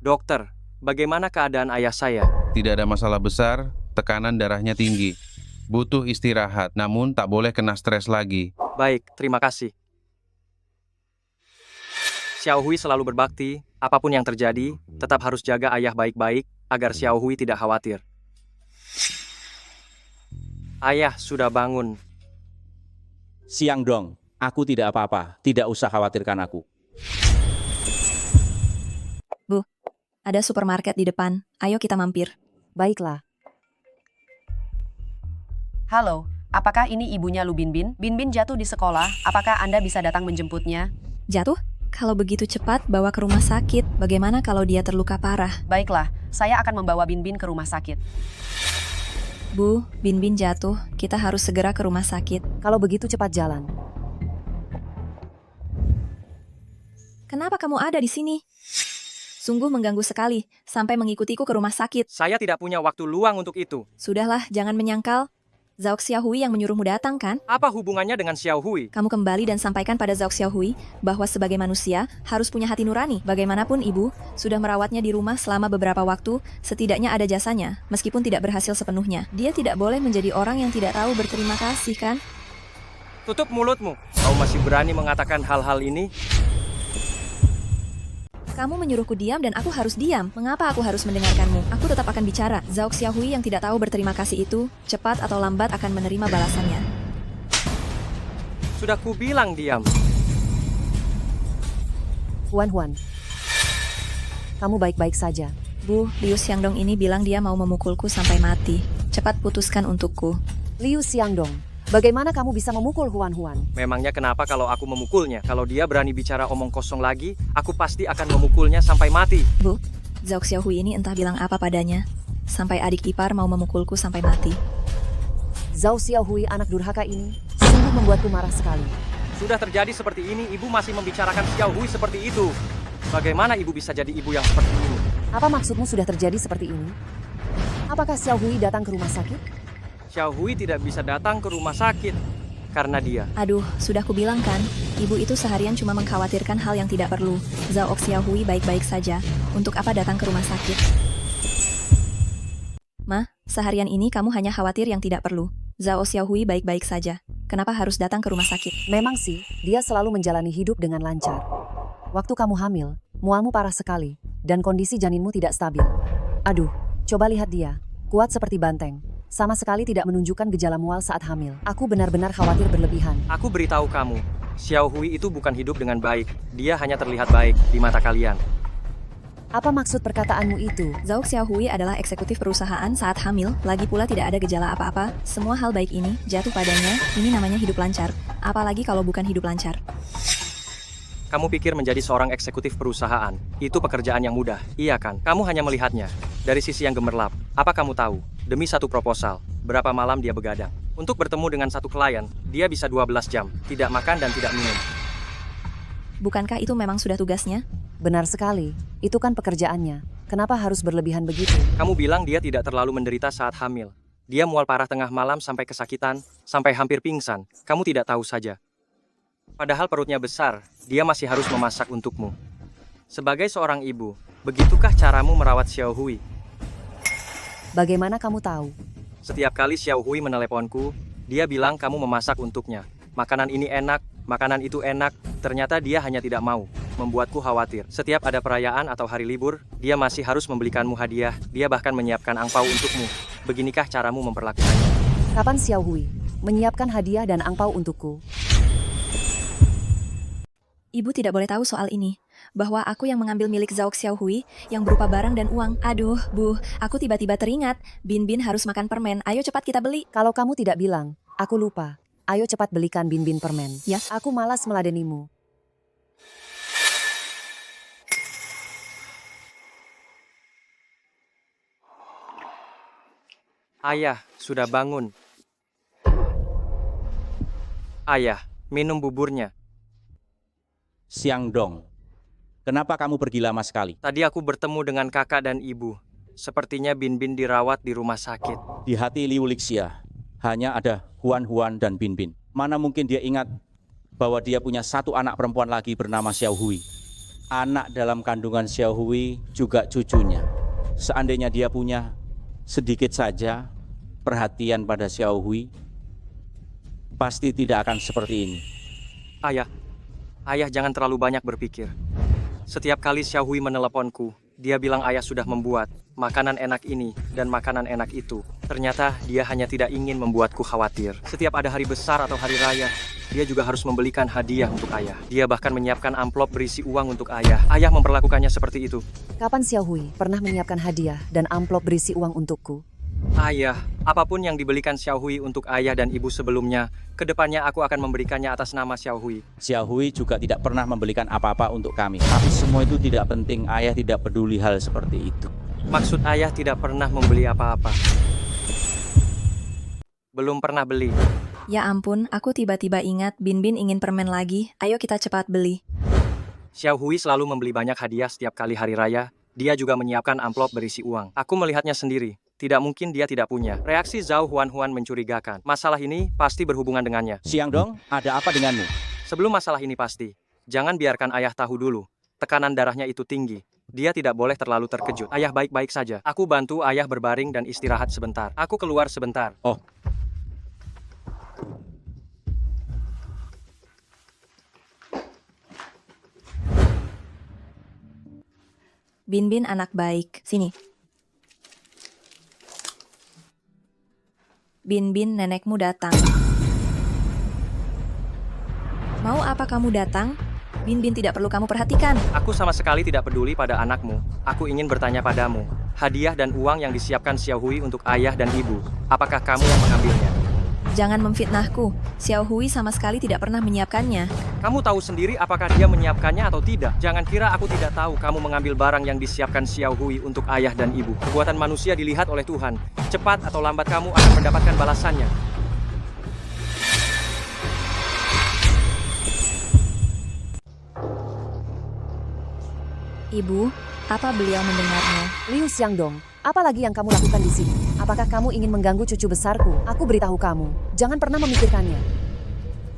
Dokter, bagaimana keadaan ayah saya? Tidak ada masalah besar, tekanan darahnya tinggi. Butuh istirahat, namun tak boleh kena stres lagi. Baik, terima kasih. Xiaohui selalu berbakti, apapun yang terjadi, tetap harus jaga ayah baik-baik, agar Xiaohui tidak khawatir. Ayah sudah bangun. Siang Dong, aku tidak apa-apa. Tidak usah khawatirkan aku. Bu, ada supermarket di depan. Ayo kita mampir. Baiklah. Halo, apakah ini ibunya Lu Binbin? Binbin jatuh di sekolah, apakah Anda bisa datang menjemputnya? Jatuh? Kalau begitu cepat, bawa ke rumah sakit. Bagaimana kalau dia terluka parah? Baiklah, saya akan membawa Binbin ke rumah sakit. Bu, Binbin jatuh. Kita harus segera ke rumah sakit. Kalau begitu cepat jalan. Kenapa kamu ada di sini? Sungguh mengganggu sekali, sampai mengikutiku ke rumah sakit. Saya tidak punya waktu luang untuk itu. Sudahlah, jangan menyangkal. Zhao Xiaohui yang menyuruhmu datang, kan? Apa hubungannya dengan Xiaohui? Kamu kembali dan sampaikan pada Zhao Xiaohui bahwa sebagai manusia harus punya hati nurani. Bagaimanapun ibu sudah merawatnya di rumah selama beberapa waktu, setidaknya ada jasanya, meskipun tidak berhasil sepenuhnya. Dia tidak boleh menjadi orang yang tidak tahu berterima kasih, kan? Tutup mulutmu. Kau masih berani mengatakan hal-hal ini? Kamu menyuruhku diam dan aku harus diam. Mengapa aku harus mendengarkanmu? Aku tetap akan bicara. Zhao Xiaohui yang tidak tahu berterima kasih itu, cepat atau lambat akan menerima balasannya. Sudah kubilang diam. Huan, kamu baik-baik saja. Bu, Liu Xiangdong ini bilang dia mau memukulku sampai mati. Cepat putuskan untukku. Liu Xiangdong, bagaimana kamu bisa memukul Huan? Memangnya kenapa kalau aku memukulnya? Kalau dia berani bicara omong kosong lagi, aku pasti akan memukulnya sampai mati. Bu, Zhao Xiaohui ini entah bilang apa padanya, sampai adik ipar mau memukulku sampai mati. Zhao Xiaohui anak durhaka ini sungguh membuatku marah sekali. Sudah terjadi seperti ini, ibu masih membicarakan Xiaohui seperti itu. Bagaimana ibu bisa jadi ibu yang seperti ini? Apa maksudmu sudah terjadi seperti ini? Apakah Xiaohui datang ke rumah sakit? Xiaohui tidak bisa datang ke rumah sakit karena dia. Aduh, sudah kubilang kan, ibu itu seharian cuma mengkhawatirkan hal yang tidak perlu. Zhao Xiaohui baik-baik saja. Untuk apa datang ke rumah sakit? Ma, seharian ini kamu hanya khawatir yang tidak perlu. Zhao Xiaohui baik-baik saja. Kenapa harus datang ke rumah sakit? Memang sih, dia selalu menjalani hidup dengan lancar. Waktu kamu hamil, mualmu parah sekali, dan kondisi janinmu tidak stabil. Aduh, coba lihat dia, kuat seperti banteng. Sama sekali tidak menunjukkan gejala mual saat hamil. Aku benar-benar khawatir berlebihan. Aku beritahu kamu, Xiaohui itu bukan hidup dengan baik. Dia hanya terlihat baik di mata kalian. Apa maksud perkataanmu itu? Zhao Xiaohui adalah eksekutif perusahaan saat hamil, lagi pula tidak ada gejala apa-apa. Semua hal baik ini jatuh padanya, ini namanya hidup lancar. Apalagi kalau bukan hidup lancar. Kamu pikir menjadi seorang eksekutif perusahaan, itu pekerjaan yang mudah, iya kan? Kamu hanya melihatnya dari sisi yang gemerlap. Apa kamu tahu? Demi satu proposal, berapa malam dia begadang. Untuk bertemu dengan satu klien, dia bisa 12 jam, tidak makan dan tidak minum. Bukankah itu memang sudah tugasnya? Benar sekali, itu kan pekerjaannya. Kenapa harus berlebihan begitu? Kamu bilang dia tidak terlalu menderita saat hamil. Dia mual parah tengah malam sampai kesakitan, sampai hampir pingsan. Kamu tidak tahu saja. Padahal perutnya besar, dia masih harus memasak untukmu. Sebagai seorang ibu, begitukah caramu merawat Xiao Hui? Bagaimana kamu tahu? Setiap kali Xiao Hui meneleponku, dia bilang kamu memasak untuknya. Makanan ini enak, makanan itu enak. Ternyata dia hanya tidak mau, membuatku khawatir. Setiap ada perayaan atau hari libur, dia masih harus membelikanmu hadiah. Dia bahkan menyiapkan angpau untukmu. Beginikah caramu memperlakukannya? Kapan Xiao Hui menyiapkan hadiah dan angpau untukku? Ibu tidak boleh tahu soal ini. Bahwa aku yang mengambil milik Zhao Xiaohui yang berupa barang dan uang. Aduh, Bu, aku tiba-tiba teringat. Bin Bin harus makan permen. Ayo cepat kita beli. Kalau kamu tidak bilang, aku lupa. Ayo cepat belikan Bin Bin permen. Ya. Aku malas meladenimu. Ayah, sudah bangun. Ayah, minum buburnya. Siang Dong, kenapa kamu pergi lama sekali? Tadi aku bertemu dengan kakak dan ibu. Sepertinya Bin Bin dirawat di rumah sakit. Di hati Liu Lixia hanya ada Huan Huan dan Bin Bin. Mana mungkin dia ingat bahwa dia punya satu anak perempuan lagi bernama Xiao Hui. Anak dalam kandungan Xiao Hui juga cucunya. Seandainya dia punya sedikit saja perhatian pada Xiao Hui, pasti tidak akan seperti ini. Ayah jangan terlalu banyak berpikir. Setiap kali Xiao Hui meneleponku, dia bilang ayah sudah membuat makanan enak ini dan makanan enak itu. Ternyata dia hanya tidak ingin membuatku khawatir. Setiap ada hari besar atau hari raya, dia juga harus membelikan hadiah untuk ayah. Dia bahkan menyiapkan amplop berisi uang untuk ayah. Ayah memperlakukannya seperti itu. Kapan Xiao Hui pernah menyiapkan hadiah dan amplop berisi uang untukku? Ayah, apapun yang dibelikan Xiao Hui untuk ayah dan ibu sebelumnya, kedepannya aku akan memberikannya atas nama Xiao Hui. Xiao Hui juga tidak pernah membelikan apa-apa untuk kami. Tapi semua itu tidak penting, ayah tidak peduli hal seperti itu. Maksud ayah tidak pernah membeli apa-apa? Belum pernah beli. Ya ampun, aku tiba-tiba ingat Bin Bin ingin permen lagi. Ayo kita cepat beli. Xiao Hui selalu membeli banyak hadiah setiap kali hari raya. Dia juga menyiapkan amplop berisi uang. Aku melihatnya sendiri. Tidak mungkin dia tidak punya. Reaksi Zhao Huan Huan mencurigakan. Masalah ini pasti berhubungan dengannya. Siang Dong, ada apa denganmu? Sebelum masalah ini pasti, jangan biarkan ayah tahu dulu. Tekanan darahnya itu tinggi. Dia tidak boleh terlalu terkejut. Ayah baik-baik saja. Aku bantu ayah berbaring dan istirahat sebentar. Aku keluar sebentar. Oh. Bin Bin anak baik. Sini. Bin Bin, nenekmu datang. Mau apa kamu datang? Bin Bin tidak perlu kamu perhatikan. Aku sama sekali tidak peduli pada anakmu. Aku ingin bertanya padamu. Hadiah dan uang yang disiapkan Xiao Hui untuk ayah dan ibu. Apakah kamu yang mengambilnya? Jangan memfitnahku. Xiao Hui sama sekali tidak pernah menyiapkannya. Kamu tahu sendiri apakah dia menyiapkannya atau tidak. Jangan kira aku tidak tahu kamu mengambil barang yang disiapkan Xiao Hui untuk ayah dan ibu. Perbuatan manusia dilihat oleh Tuhan. Cepat atau lambat kamu akan mendapatkan balasannya. Ibu, apa beliau mendengarnya? Liu Xiangdong, apa lagi yang kamu lakukan di sini? Apakah kamu ingin mengganggu cucu besarku? Aku beritahu kamu, jangan pernah memikirkannya.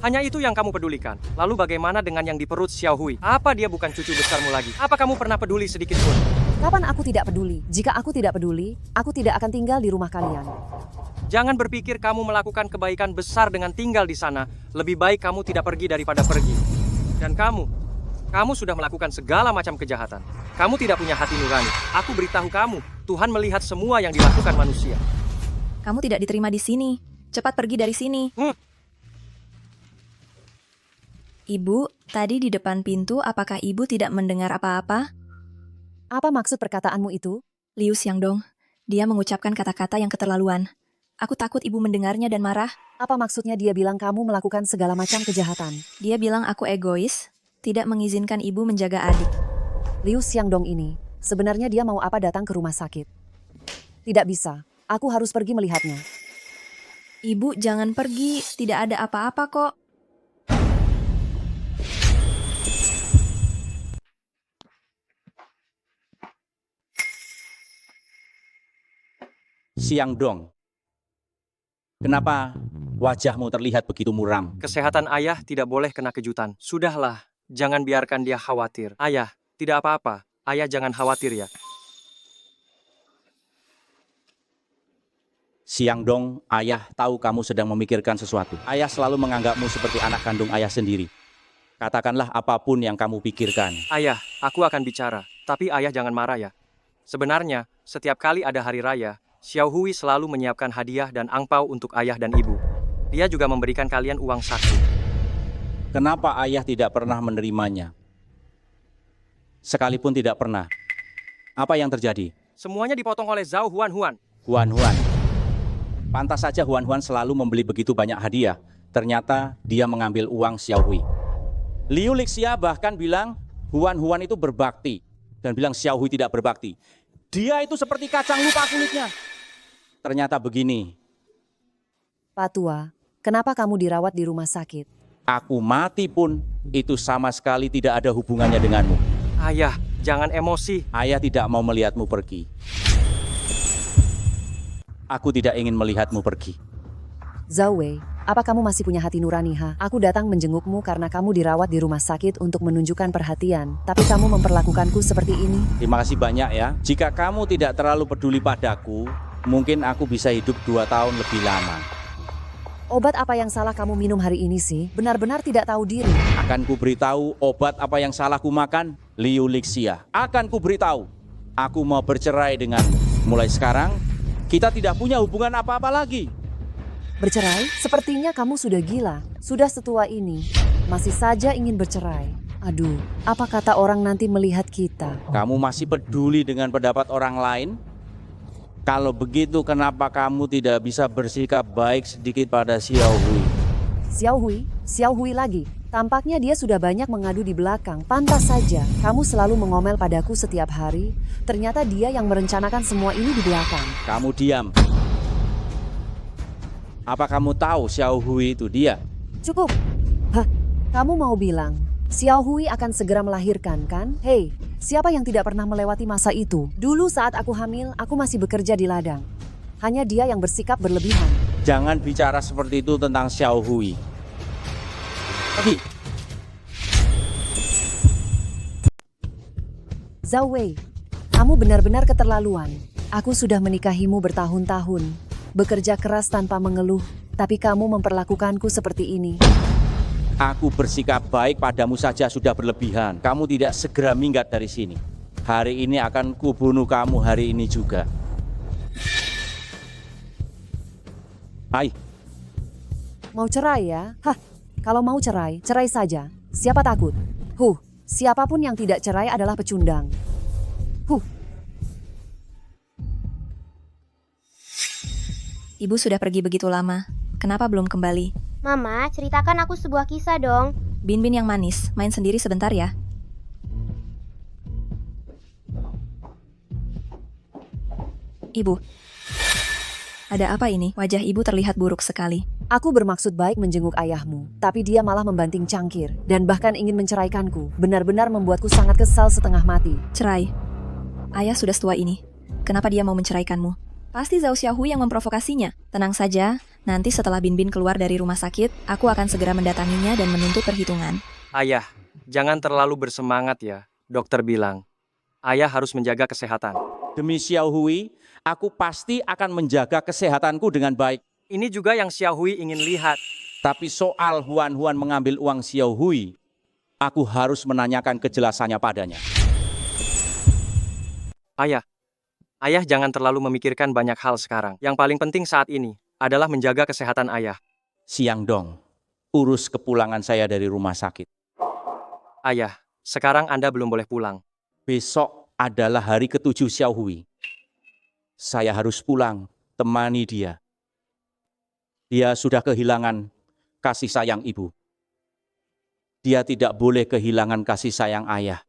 Hanya itu yang kamu pedulikan. Lalu bagaimana dengan yang di perut Xiao Hui? Apa dia bukan cucu besarmu lagi? Apa kamu pernah peduli sedikit pun? Kapan aku tidak peduli? Jika aku tidak peduli, aku tidak akan tinggal di rumah kalian. Jangan berpikir kamu melakukan kebaikan besar dengan tinggal di sana. Lebih baik kamu tidak pergi daripada pergi. Dan kamu sudah melakukan segala macam kejahatan. Kamu tidak punya hati nurani. Aku beritahu kamu, Tuhan melihat semua yang dilakukan manusia. Kamu tidak diterima di sini. Cepat pergi dari sini. Ibu, tadi di depan pintu apakah ibu tidak mendengar apa-apa? Apa maksud perkataanmu itu? Liu Xiangdong, dia mengucapkan kata-kata yang keterlaluan. Aku takut ibu mendengarnya dan marah. Apa maksudnya dia bilang kamu melakukan segala macam kejahatan? Dia bilang aku egois, tidak mengizinkan ibu menjaga adik. Liu Xiangdong ini, sebenarnya dia mau apa datang ke rumah sakit? Tidak bisa, aku harus pergi melihatnya. Ibu jangan pergi, tidak ada apa-apa kok. Siang Dong, kenapa wajahmu terlihat begitu muram? Kesehatan ayah tidak boleh kena kejutan. Sudahlah, jangan biarkan dia khawatir. Ayah, tidak apa-apa. Ayah jangan khawatir ya. Siang Dong, ayah tahu kamu sedang memikirkan sesuatu. Ayah selalu menganggapmu seperti anak kandung ayah sendiri. Katakanlah apapun yang kamu pikirkan. Ayah, aku akan bicara. Tapi ayah jangan marah ya. Sebenarnya, setiap kali ada hari raya, Xiao Hui selalu menyiapkan hadiah dan angpau untuk ayah dan ibu. Dia juga memberikan kalian uang saku. Kenapa ayah tidak pernah menerimanya? Sekalipun tidak pernah. Apa yang terjadi? Semuanya dipotong oleh Zhao Huan. Huan. Pantas saja Huan selalu membeli begitu banyak hadiah. Ternyata dia mengambil uang Xiao Hui. Liu Lixia bahkan bilang Huan itu berbakti. Dan bilang Xiao Hui tidak berbakti. Dia itu seperti kacang lupa kulitnya. Ternyata begini. Pak Tua, kenapa kamu dirawat di rumah sakit? Aku mati pun itu sama sekali tidak ada hubungannya denganmu. Ayah, jangan emosi. Ayah tidak mau melihatmu pergi. Aku tidak ingin melihatmu pergi. Zhao Wei, apa kamu masih punya hati nurani, ha? Aku datang menjengukmu karena kamu dirawat di rumah sakit untuk menunjukkan perhatian, tapi kamu memperlakukanku seperti ini. Terima kasih banyak ya. Jika kamu tidak terlalu peduli padaku, mungkin aku bisa hidup 2 tahun lebih lama. Obat apa yang salah kamu minum hari ini sih? Benar-benar tidak tahu diri. Akan kuberitahu obat apa yang salah kumakan, Liu Lixia. Akan kuberitahu. Aku mau bercerai denganmu. Mulai sekarang, kita tidak punya hubungan apa-apa lagi. Bercerai? Sepertinya kamu sudah gila. Sudah setua ini, masih saja ingin bercerai. Aduh, apa kata orang nanti melihat kita? Kamu masih peduli dengan pendapat orang lain? Kalau begitu, kenapa kamu tidak bisa bersikap baik sedikit pada Xiao Hui? Xiao Hui lagi. Tampaknya dia sudah banyak mengadu di belakang. Pantas saja, kamu selalu mengomel padaku setiap hari. Ternyata dia yang merencanakan semua ini di belakang. Kamu diam. Apa kamu tahu Xiao Hui itu dia? Cukup. Hah, kamu mau bilang Xiao Hui akan segera melahirkan, kan? Hei, siapa yang tidak pernah melewati masa itu? Dulu saat aku hamil, aku masih bekerja di ladang. Hanya dia yang bersikap berlebihan. Jangan bicara seperti itu tentang Xiao Hui. Pergi. Zhao Wei, kamu benar-benar keterlaluan. Aku sudah menikahimu bertahun-tahun. Bekerja keras tanpa mengeluh, tapi kamu memperlakukanku seperti ini. Aku bersikap baik padamu saja sudah berlebihan. Kamu tidak segera minggat dari sini. Hari ini akan kubunuh kamu hari ini juga. Hai. Mau cerai ya? Hah, kalau mau cerai, cerai saja. Siapa takut? Siapapun yang tidak cerai adalah pecundang. Ibu sudah pergi begitu lama. Kenapa belum kembali? Mama, ceritakan aku sebuah kisah dong. Bin yang manis, main sendiri sebentar ya. Ibu. Ada apa ini? Wajah ibu terlihat buruk sekali. Aku bermaksud baik menjenguk ayahmu, tapi dia malah membanting cangkir dan bahkan ingin menceraikanku. Benar-benar membuatku sangat kesal setengah mati. Cerai? Ayah sudah setua ini. Kenapa dia mau menceraikanmu? Pasti Zhao Xiaohui yang memprovokasinya. Tenang saja, nanti setelah Bin keluar dari rumah sakit, aku akan segera mendatanginya dan menuntut perhitungan. Ayah, jangan terlalu bersemangat ya. Dokter bilang, ayah harus menjaga kesehatan. Demi Xiao Hui, aku pasti akan menjaga kesehatanku dengan baik. Ini juga yang Xiao Hui ingin lihat. Tapi soal Huan mengambil uang Xiao Hui, aku harus menanyakan kejelasannya padanya. Ayah jangan terlalu memikirkan banyak hal sekarang. Yang paling penting saat ini adalah menjaga kesehatan ayah. Siang Dong, urus kepulangan saya dari rumah sakit. Ayah, sekarang Anda belum boleh pulang. Besok adalah hari ke-7 Xiao Hui. Saya harus pulang, temani dia. Dia sudah kehilangan kasih sayang ibu. Dia tidak boleh kehilangan kasih sayang ayah.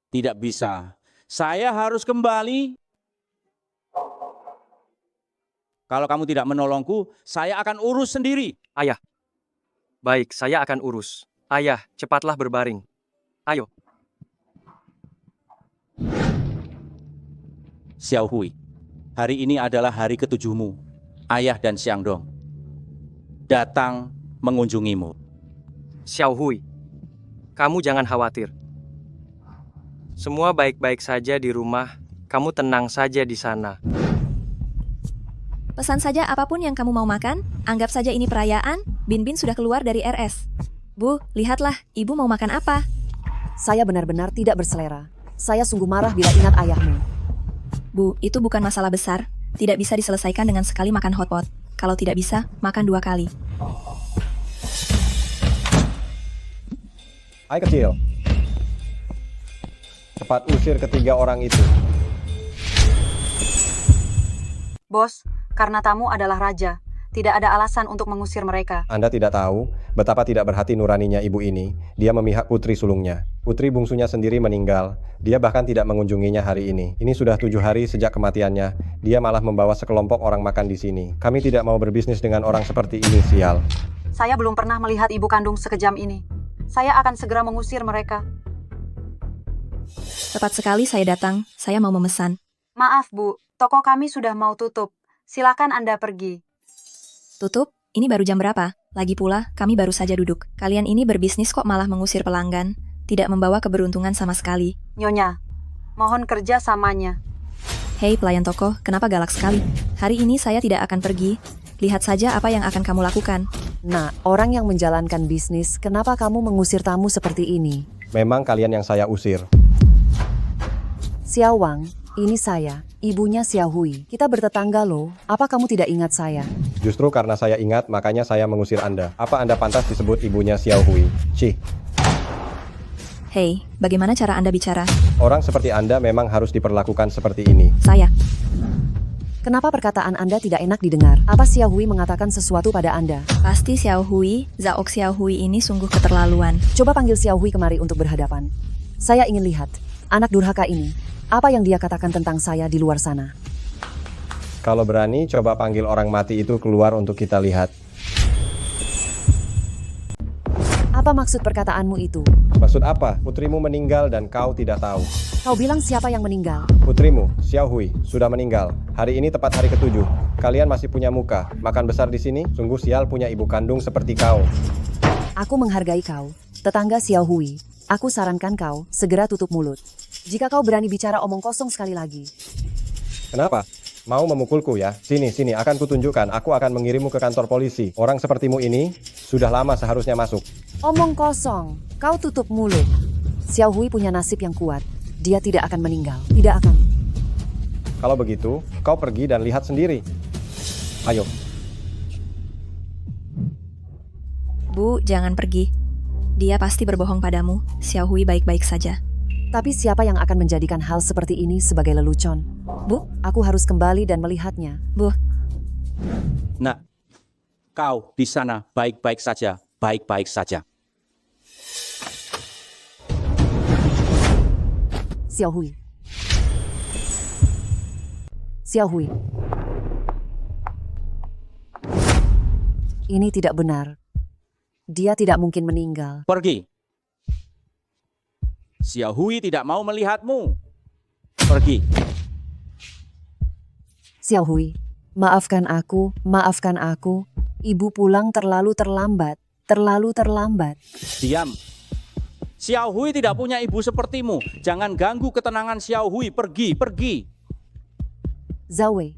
Tidak bisa. Saya harus kembali. Kalau kamu tidak menolongku, saya akan urus sendiri. Ayah. Baik, saya akan urus. Ayah, cepatlah berbaring. Ayo. Xiao Hui, hari ini adalah hari ketujuhmu. Ayah dan Xiangdong datang mengunjungimu. Xiao Hui, kamu jangan khawatir. Semua baik-baik saja di rumah. Kamu tenang saja di sana. Pesan saja apapun yang kamu mau makan, anggap saja ini perayaan, Bin Bin sudah keluar dari RS. Bu, lihatlah, ibu mau makan apa? Saya benar-benar tidak berselera. Saya sungguh marah bila ingat ayahmu. Bu, itu bukan masalah besar. Tidak bisa diselesaikan dengan sekali makan hotpot. Kalau tidak bisa, makan 2 kali. Hai kecil. Cepat usir ketiga orang itu. Bos, karena tamu adalah raja. Tidak ada alasan untuk mengusir mereka. Anda tidak tahu betapa tidak berhati nuraninya ibu ini. Dia memihak putri sulungnya. Putri bungsunya sendiri meninggal. Dia bahkan tidak mengunjunginya hari ini. Ini sudah 7 hari sejak kematiannya. Dia malah membawa sekelompok orang makan di sini. Kami tidak mau berbisnis dengan orang seperti ini, sial. Saya belum pernah melihat ibu kandung sekejam ini. Saya akan segera mengusir mereka. Tepat sekali saya datang, saya mau memesan. Maaf Bu, toko kami sudah mau tutup. Silakan Anda pergi. Tutup? Ini baru jam berapa? Lagi pula, kami baru saja duduk. Kalian ini berbisnis kok malah mengusir pelanggan. Tidak membawa keberuntungan sama sekali. Nyonya, mohon kerja samanya. Hei pelayan toko, kenapa galak sekali? Hari ini saya tidak akan pergi. Lihat saja apa yang akan kamu lakukan. Nah, orang yang menjalankan bisnis, kenapa kamu mengusir tamu seperti ini? Memang kalian yang saya usir. Xiao Wang, ini saya, ibunya Xiao Hui. Kita bertetangga loh, apa kamu tidak ingat saya? Justru karena saya ingat, makanya saya mengusir Anda. Apa Anda pantas disebut ibunya Xiao Hui? Cih. Hei, bagaimana cara Anda bicara? Orang seperti Anda memang harus diperlakukan seperti ini. Saya. Kenapa perkataan Anda tidak enak didengar? Apa Xiao Hui mengatakan sesuatu pada Anda? Pasti Xiao Hui, Zaok Xiao Hui ini sungguh keterlaluan. Coba panggil Xiao Hui kemari untuk berhadapan. Saya ingin lihat, anak durhaka ini, apa yang dia katakan tentang saya di luar sana. Kalau berani, coba panggil orang mati itu keluar untuk kita lihat. Apa maksud perkataanmu itu? Maksud apa? Putrimu meninggal dan kau tidak tahu. Kau bilang siapa yang meninggal? Putrimu, Xiao Hui, sudah meninggal. Hari ini tepat hari ke-7. Kalian masih punya muka. Makan besar di sini, sungguh sial punya ibu kandung seperti kau. Aku menghargai kau, tetangga Xiao Hui. Aku sarankan kau, segera tutup mulut. Jika kau berani bicara omong kosong sekali lagi. Kenapa? Mau memukulku ya? Sini, akan kutunjukkan. Aku akan mengirimmu ke kantor polisi. Orang sepertimu ini, sudah lama seharusnya masuk. Omong kosong, kau tutup mulut. Xiao Hui punya nasib yang kuat. Dia tidak akan meninggal, tidak akan. Kalau begitu, kau pergi dan lihat sendiri. Ayo. Bu, jangan pergi. Dia pasti berbohong padamu. Xiao Hui baik-baik saja. Tapi siapa yang akan menjadikan hal seperti ini sebagai lelucon? Bu, aku harus kembali dan melihatnya. Bu. Nah, kau di sana baik-baik saja, baik-baik saja. Xiao Hui. Xiao Hui. Ini tidak benar. Dia tidak mungkin meninggal. Pergi. Xiao Hui tidak mau melihatmu. Pergi. Xiao Hui, maafkan aku. Ibu pulang terlalu terlambat. Diam. Xiao Hui tidak punya ibu sepertimu. Jangan ganggu ketenangan Xiao Hui. Pergi. Zhao Wei,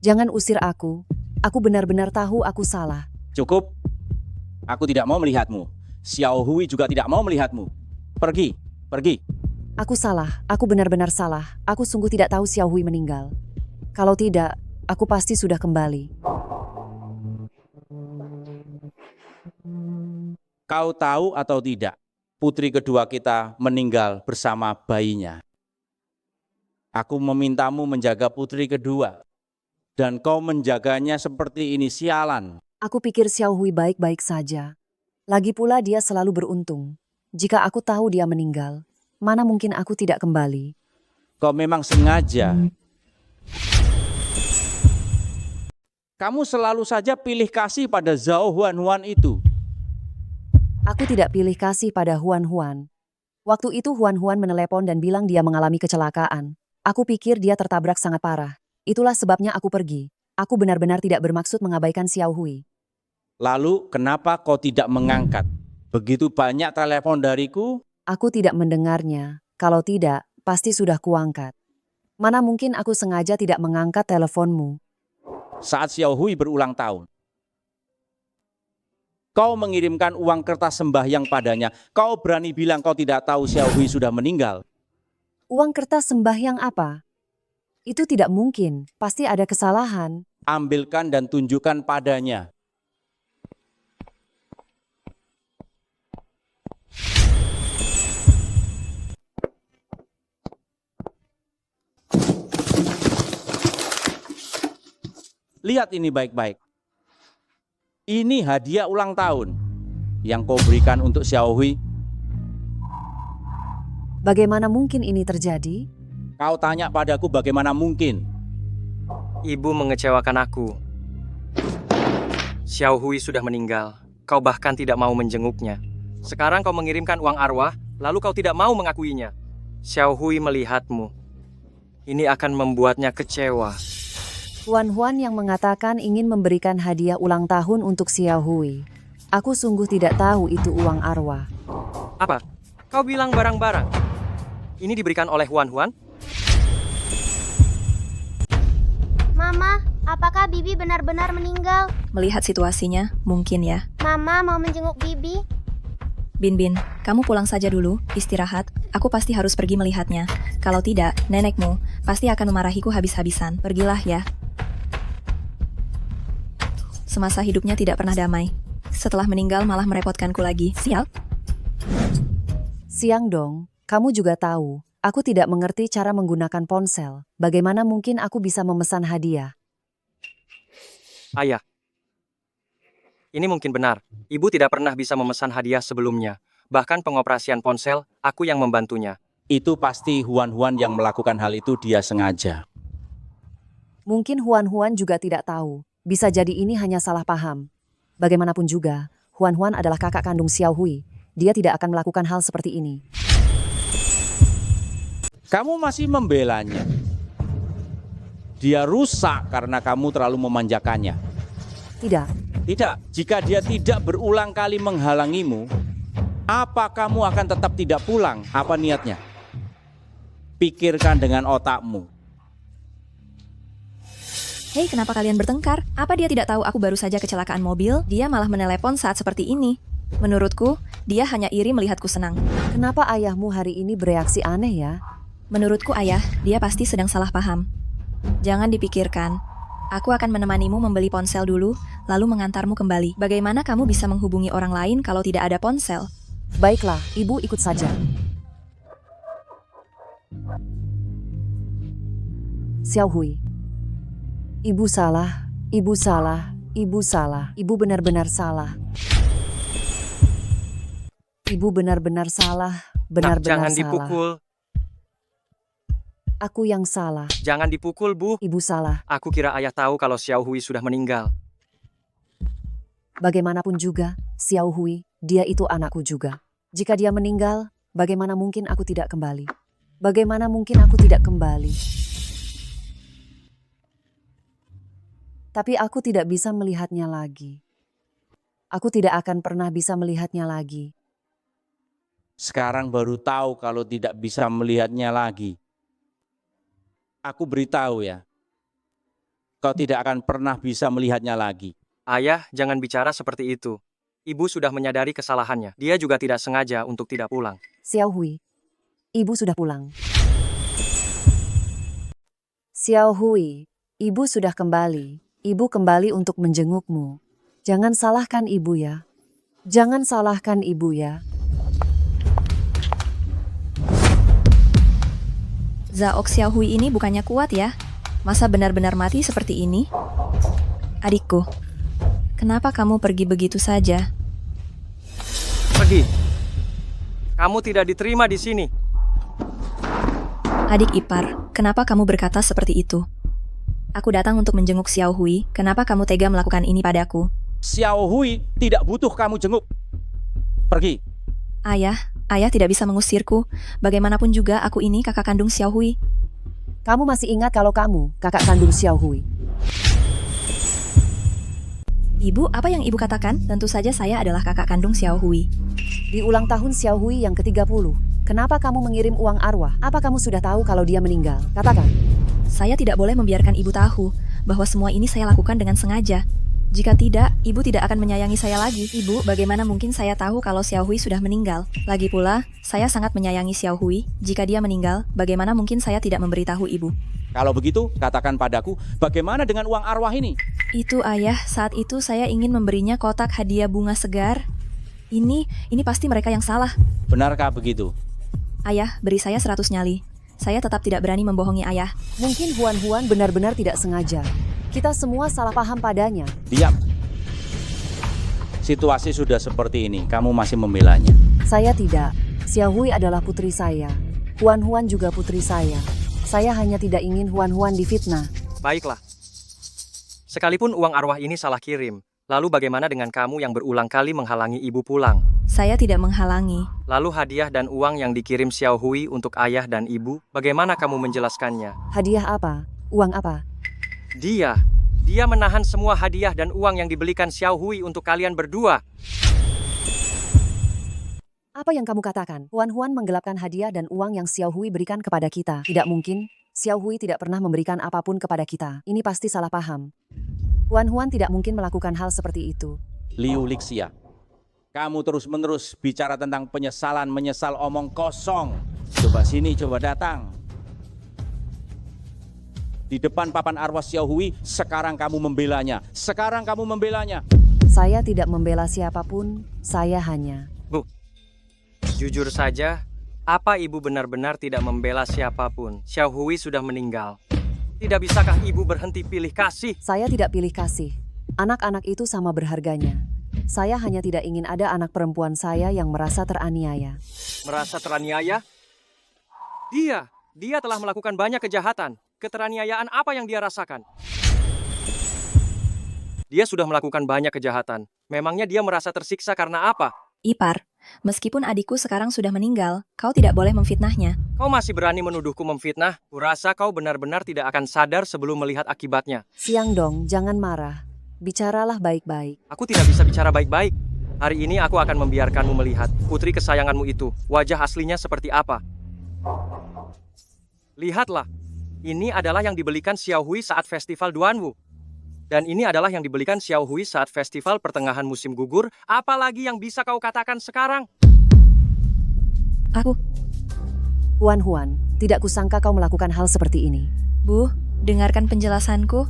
jangan usir aku. Aku benar-benar tahu aku salah. Cukup. Aku tidak mau melihatmu. Xiao Hui juga tidak mau melihatmu. Pergi. Aku salah, aku benar-benar salah. Aku sungguh tidak tahu Xiao Hui meninggal. Kalau tidak, aku pasti sudah kembali. Kau tahu atau tidak, putri kedua kita meninggal bersama bayinya. Aku memintamu menjaga putri kedua, dan kau menjaganya seperti ini, sialan. Aku pikir Xiao Hui baik-baik saja. Lagi pula dia selalu beruntung. Jika aku tahu dia meninggal, mana mungkin aku tidak kembali. Kau memang sengaja. Kamu selalu saja pilih kasih pada Zhao Huan itu. Aku tidak pilih kasih pada Huan. Waktu itu Huan menelepon dan bilang dia mengalami kecelakaan. Aku pikir dia tertabrak sangat parah. Itulah sebabnya aku pergi. Aku benar-benar tidak bermaksud mengabaikan Xiao Hui. Lalu kenapa kau tidak mengangkat? Begitu banyak telepon dariku. Aku tidak mendengarnya. Kalau tidak, pasti sudah kuangkat. Mana mungkin aku sengaja tidak mengangkat teleponmu. Saat Xiao Hui berulang tahun, kau mengirimkan uang kertas sembahyang padanya. Kau berani bilang kau tidak tahu Xiao Hui sudah meninggal. Uang kertas sembahyang apa? Itu tidak mungkin. Pasti ada kesalahan. Ambilkan dan tunjukkan padanya. Lihat ini baik-baik. Ini hadiah ulang tahun yang kau berikan untuk Xiao Hui. Bagaimana mungkin ini terjadi? Kau tanya padaku bagaimana mungkin? Ibu mengecewakan aku. Xiao Hui sudah meninggal. Kau bahkan tidak mau menjenguknya. Sekarang kau mengirimkan uang arwah, lalu kau tidak mau mengakuinya. Xiao Hui melihatmu. Ini akan membuatnya kecewa. Huan yang mengatakan ingin memberikan hadiah ulang tahun untuk Xiao Hui. Aku sungguh tidak tahu itu uang arwah. Apa? Kau bilang barang-barang? Ini diberikan oleh Huan. Mama, apakah Bibi benar-benar meninggal? Melihat situasinya, mungkin ya. Mama mau menjenguk Bibi. Bin, kamu pulang saja dulu, istirahat. Aku pasti harus pergi melihatnya. Kalau tidak, nenekmu pasti akan memarahiku habis-habisan. Pergilah ya. Semasa hidupnya tidak pernah damai. Setelah meninggal malah merepotkanku lagi. Sial. Siang dong, kamu juga tahu. Aku tidak mengerti cara menggunakan ponsel. Bagaimana mungkin aku bisa memesan hadiah? Ayah. Ini mungkin benar. Ibu tidak pernah bisa memesan hadiah sebelumnya. Bahkan pengoperasian ponsel, aku yang membantunya. Itu pasti Huan yang melakukan hal itu dia sengaja. Mungkin Huan juga tidak tahu. Bisa jadi ini hanya salah paham. Bagaimanapun juga, Huan adalah kakak kandung Xiao Hui. Dia tidak akan melakukan hal seperti ini. Kamu masih membelanya. Dia rusak karena kamu terlalu memanjakannya. Tidak. Tidak. Jika dia tidak berulang kali menghalangimu, apa kamu akan tetap tidak pulang? Apa niatnya? Pikirkan dengan otakmu. Hei, kenapa kalian bertengkar? Apa dia tidak tahu aku baru saja kecelakaan mobil? Dia malah menelepon saat seperti ini. Menurutku, dia hanya iri melihatku senang. Kenapa ayahmu hari ini bereaksi aneh ya? Menurutku ayah, dia pasti sedang salah paham. Jangan dipikirkan. Aku akan menemanimu membeli ponsel dulu, lalu mengantarmu kembali. Bagaimana kamu bisa menghubungi orang lain kalau tidak ada ponsel? Baiklah, ibu ikut saja. Xiao Hui. Ibu salah, ibu salah, ibu salah. Ibu benar-benar salah. Ibu benar-benar salah, benar-benar jangan salah. Dipukul. Aku yang salah. Jangan dipukul, Bu. Ibu salah. Aku kira ayah tahu kalau Xiao Hui sudah meninggal. Bagaimanapun juga, Xiao Hui, dia itu anakku juga. Jika dia meninggal, bagaimana mungkin aku tidak kembali? Bagaimana mungkin aku tidak kembali? Tapi aku tidak bisa melihatnya lagi. Aku tidak akan pernah bisa melihatnya lagi. Sekarang baru tahu kalau tidak bisa melihatnya lagi. Aku beritahu ya, kau tidak akan pernah bisa melihatnya lagi. Ayah, jangan bicara seperti itu. Ibu sudah menyadari kesalahannya. Dia juga tidak sengaja untuk tidak pulang. Xiao Hui, ibu sudah pulang. Xiao Hui, ibu sudah kembali. Ibu kembali untuk menjengukmu. Jangan salahkan ibu ya. Jangan salahkan ibu ya. Zaok Xiao Hui ini bukannya kuat ya? Masa benar-benar mati seperti ini? Adikku, kenapa kamu pergi begitu saja? Pergi. Kamu tidak diterima di sini. Adik ipar, kenapa kamu berkata seperti itu? Aku datang untuk menjenguk Xiao Hui. Kenapa kamu tega melakukan ini padaku? Xiao Hui tidak butuh kamu jenguk. Pergi. Ayah tidak bisa mengusirku. Bagaimanapun juga aku ini kakak kandung Xiao Hui. Kamu masih ingat kalau kamu kakak kandung Xiao Hui? Ibu, apa yang ibu katakan? Tentu saja saya adalah kakak kandung Xiao Hui. Di ulang tahun Xiao Hui yang ke-30, kenapa kamu mengirim uang arwah? Apa kamu sudah tahu kalau dia meninggal? Katakan. Saya tidak boleh membiarkan ibu tahu bahwa semua ini saya lakukan dengan sengaja. Jika tidak, ibu tidak akan menyayangi saya lagi. Ibu, bagaimana mungkin saya tahu kalau Xiao Hui sudah meninggal? Lagi pula, saya sangat menyayangi Xiao Hui. Jika dia meninggal, bagaimana mungkin saya tidak memberitahu ibu? Kalau begitu, katakan padaku, bagaimana dengan uang arwah ini? Itu ayah, saat itu saya ingin memberinya kotak hadiah bunga segar. Ini pasti mereka yang salah. Benarkah begitu? Ayah, beri saya 100 nyali. Saya tetap tidak berani membohongi ayah. Mungkin Huan benar-benar tidak sengaja. Kita semua salah paham padanya. Diam. Situasi sudah seperti ini, kamu masih membelanya. Saya tidak. Xiao Hui adalah putri saya. Huan juga putri saya. Saya hanya tidak ingin Huan difitnah. Baiklah. Sekalipun uang arwah ini salah kirim, lalu bagaimana dengan kamu yang berulang kali menghalangi ibu pulang? Saya tidak menghalangi. Lalu hadiah dan uang yang dikirim Xiao Hui untuk ayah dan ibu, bagaimana kamu menjelaskannya? Hadiah apa? Uang apa? Dia menahan semua hadiah dan uang yang dibelikan Xiao Hui untuk kalian berdua. Apa yang kamu katakan? Huan menggelapkan hadiah dan uang yang Xiao Hui berikan kepada kita. Tidak mungkin. Xiao Hui tidak pernah memberikan apapun kepada kita. Ini pasti salah paham. Huan tidak mungkin melakukan hal seperti itu. Liu Lixia, kamu terus-menerus bicara tentang penyesalan, menyesal omong kosong. Coba sini, coba datang. Di depan papan arwah Xiao Hui, sekarang kamu membelanya. Saya tidak membela siapapun, saya hanya... Bu, jujur saja, apa ibu benar-benar tidak membela siapapun? Xiao Hui sudah meninggal. Tidak bisakah ibu berhenti pilih kasih? Saya tidak pilih kasih. Anak-anak itu sama berharganya. Saya hanya tidak ingin ada anak perempuan saya yang merasa teraniaya. Merasa teraniaya? Dia telah melakukan banyak kejahatan. Keteraniayaan apa yang dia rasakan? Dia sudah melakukan banyak kejahatan. Memangnya dia merasa tersiksa karena apa? Ipar, meskipun adikku sekarang sudah meninggal, kau tidak boleh memfitnahnya. Kau masih berani menuduhku memfitnah? Kurasa kau benar-benar tidak akan sadar sebelum melihat akibatnya. Siang dong, jangan marah. Bicaralah baik-baik. Aku tidak bisa bicara baik-baik. Hari ini aku akan membiarkanmu melihat putri kesayanganmu itu. Wajah aslinya seperti apa? Lihatlah. Ini adalah yang dibelikan Xiao Hui saat festival Duanwu. Dan ini adalah yang dibelikan Xiao Hui saat festival pertengahan musim gugur. Apalagi yang bisa kau katakan sekarang? Aku... Huan, tidak kusangka kau melakukan hal seperti ini. Bu, dengarkan penjelasanku.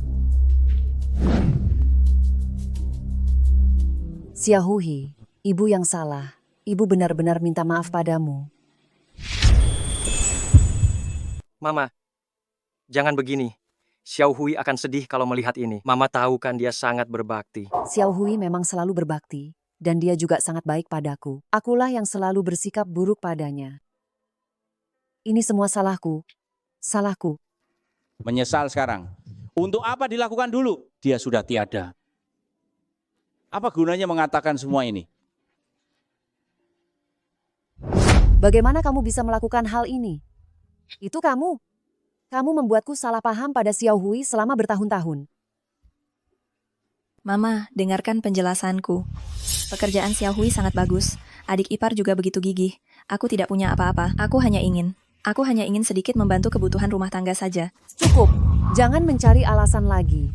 Xiao Hui, ibu yang salah. Ibu benar-benar minta maaf padamu. Mama, jangan begini. Xiao Hui akan sedih kalau melihat ini. Mama tahu kan dia sangat berbakti. Xiao Hui memang selalu berbakti, dan dia juga sangat baik padaku. Akulah yang selalu bersikap buruk padanya. Ini semua salahku. Menyesal sekarang. Untuk apa dilakukan dulu? Dia sudah tiada. Apa gunanya mengatakan semua ini? Bagaimana kamu bisa melakukan hal ini? Itu kamu. Kamu membuatku salah paham pada Xiao Hui selama bertahun-tahun. Mama, dengarkan penjelasanku. Pekerjaan Xiao Hui sangat bagus. Adik ipar juga begitu gigih. Aku tidak punya apa-apa. Aku hanya ingin sedikit membantu kebutuhan rumah tangga saja. Cukup. Jangan mencari alasan lagi.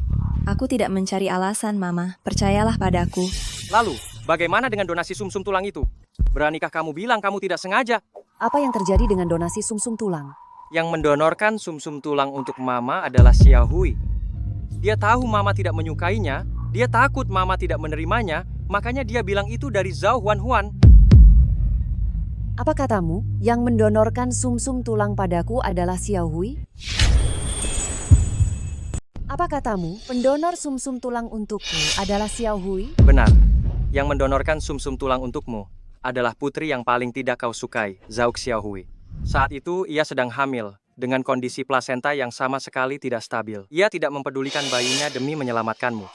Aku tidak mencari alasan, Mama. Percayalah padaku. Lalu, bagaimana dengan donasi sumsum tulang itu? Beranikah kamu bilang kamu tidak sengaja? Apa yang terjadi dengan donasi sumsum tulang? Yang mendonorkan sumsum tulang untuk Mama adalah Xiao Hui. Dia tahu Mama tidak menyukainya, dia takut Mama tidak menerimanya, makanya dia bilang itu dari Zhao Huan. Apa katamu, yang mendonorkan sumsum tulang padaku adalah Xiao Hui? Apa katamu, pendonor sumsum tulang untukku adalah Xiao Hui? Benar. Yang mendonorkan sumsum tulang untukmu adalah putri yang paling tidak kau sukai, Zhao Xiao Hui. Saat itu ia sedang hamil dengan kondisi plasenta yang sama sekali tidak stabil. Ia tidak mempedulikan bayinya demi menyelamatkanmu.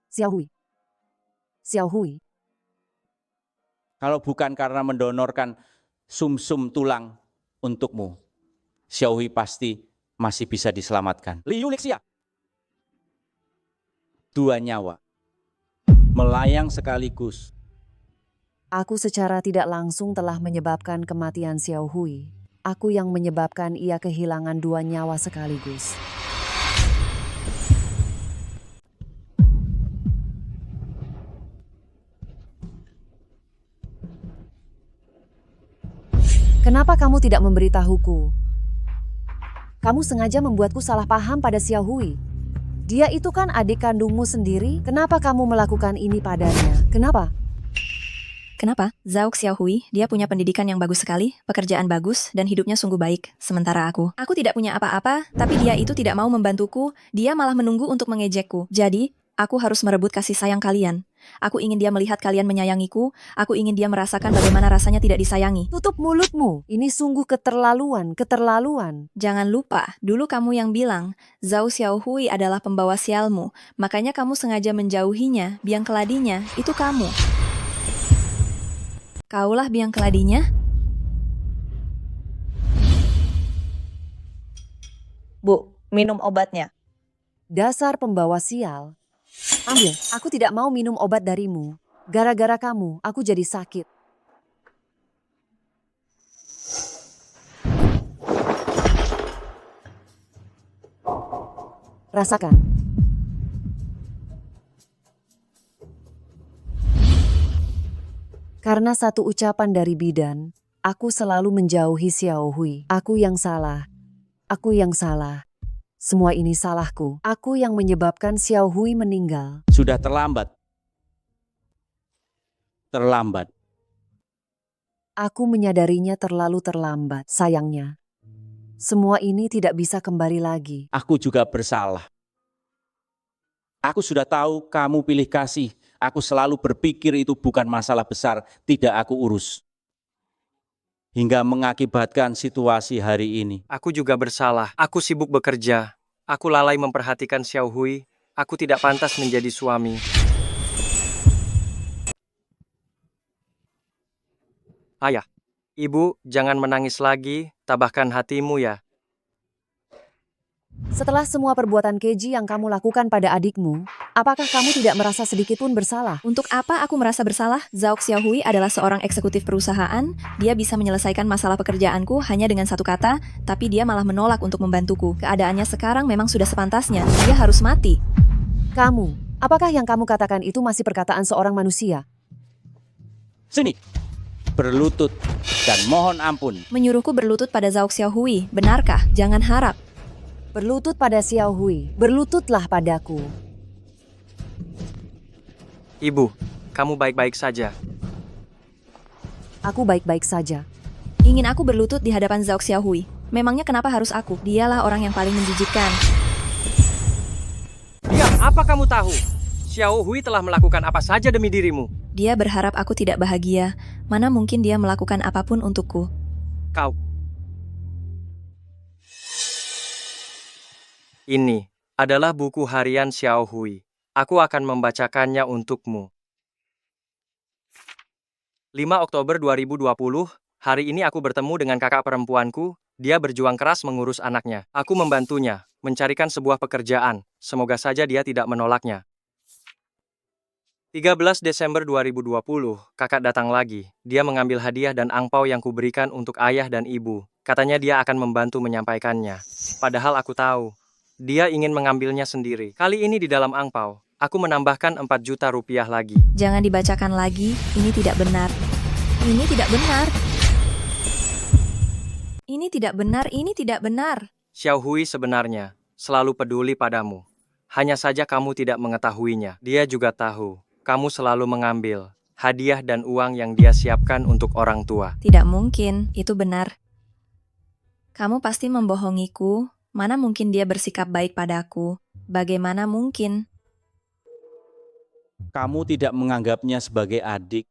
Xiao Hui. Kalau bukan karena mendonorkan sumsum tulang untukmu, Xiaohui pasti masih bisa diselamatkan. Liu Lixia. 2 nyawa. Melayang sekaligus. Aku secara tidak langsung telah menyebabkan kematian Xiaohui. Aku yang menyebabkan ia kehilangan 2 nyawa sekaligus. Kenapa kamu tidak memberitahuku? Kamu sengaja membuatku salah paham pada Xiaohui. Dia itu kan adik kandungmu sendiri. Kenapa kamu melakukan ini padanya? Kenapa? Kenapa? Zhao Xiaohui, dia punya pendidikan yang bagus sekali, pekerjaan bagus, dan hidupnya sungguh baik. Sementara aku tidak punya apa-apa, tapi dia itu tidak mau membantuku, dia malah menunggu untuk mengejekku. Jadi, aku harus merebut kasih sayang kalian. Aku ingin dia melihat kalian menyayangiku, aku ingin dia merasakan bagaimana rasanya tidak disayangi. Tutup mulutmu, ini sungguh keterlaluan. Jangan lupa, dulu kamu yang bilang, Zhao Xiaohui adalah pembawa sialmu, makanya kamu sengaja menjauhinya, biang keladinya, itu kamu. Kaulah biang keladinya? Bu, minum obatnya. Dasar pembawa sial. Ambil, aku tidak mau minum obat darimu. Gara-gara kamu, aku jadi sakit. Rasakan. Karena satu ucapan dari bidan, aku selalu menjauhi Xiaohui. Aku yang salah. Aku yang salah. Semua ini salahku. Aku yang menyebabkan Xiaohui meninggal. Sudah terlambat. Terlambat. Aku menyadarinya terlalu terlambat, sayangnya. Semua ini tidak bisa kembali lagi. Aku juga bersalah. Aku sudah tahu kamu pilih kasih. Aku selalu berpikir itu bukan masalah besar, tidak aku urus. Hingga mengakibatkan situasi hari ini. Aku juga bersalah. Aku sibuk bekerja. Aku lalai memperhatikan Xiaohui. Aku tidak pantas menjadi suami. Ayah, ibu, jangan menangis lagi. Tabahkan hatimu ya. Setelah semua perbuatan keji yang kamu lakukan pada adikmu, apakah kamu tidak merasa sedikit pun bersalah? Untuk apa aku merasa bersalah? Zhao Xiaohui adalah seorang eksekutif perusahaan. Dia bisa menyelesaikan masalah pekerjaanku hanya dengan satu kata, tapi dia malah menolak untuk membantuku. Keadaannya sekarang memang sudah sepantasnya. Dia harus mati. Kamu, apakah yang kamu katakan itu masih perkataan seorang manusia? Sini, berlutut dan mohon ampun. Menyuruhku berlutut pada Zhao Xiaohui, benarkah? Jangan harap. Berlutut pada Xiaohui, berlututlah padaku. Ibu, kamu baik-baik saja. Aku baik-baik saja. Ingin aku berlutut di hadapan Zhao Xiaohui. Memangnya kenapa harus aku? Dialah orang yang paling menjijikkan. Diam, apa kamu tahu? Xiaohui telah melakukan apa saja demi dirimu. Dia berharap aku tidak bahagia. Mana mungkin dia melakukan apapun untukku. Kau. Ini adalah buku harian Xiaohui. Aku akan membacakannya untukmu. 5 Oktober 2020, hari ini aku bertemu dengan kakak perempuanku. Dia berjuang keras mengurus anaknya. Aku membantunya, mencarikan sebuah pekerjaan. Semoga saja dia tidak menolaknya. 13 Desember 2020, kakak datang lagi. Dia mengambil hadiah dan angpau yang kuberikan untuk ayah dan ibu. Katanya dia akan membantu menyampaikannya. Padahal aku tahu. Dia ingin mengambilnya sendiri. Kali ini di dalam angpau, aku menambahkan 4 juta rupiah lagi. Jangan dibacakan lagi, ini tidak benar. Ini tidak benar. Ini tidak benar, ini tidak benar. Xiaohui sebenarnya selalu peduli padamu. Hanya saja kamu tidak mengetahuinya. Dia juga tahu, kamu selalu mengambil hadiah dan uang yang dia siapkan untuk orang tua. Tidak mungkin, itu benar. Kamu pasti membohongiku. Mana mungkin dia bersikap baik padaku? Bagaimana mungkin? Kamu tidak menganggapnya sebagai adik,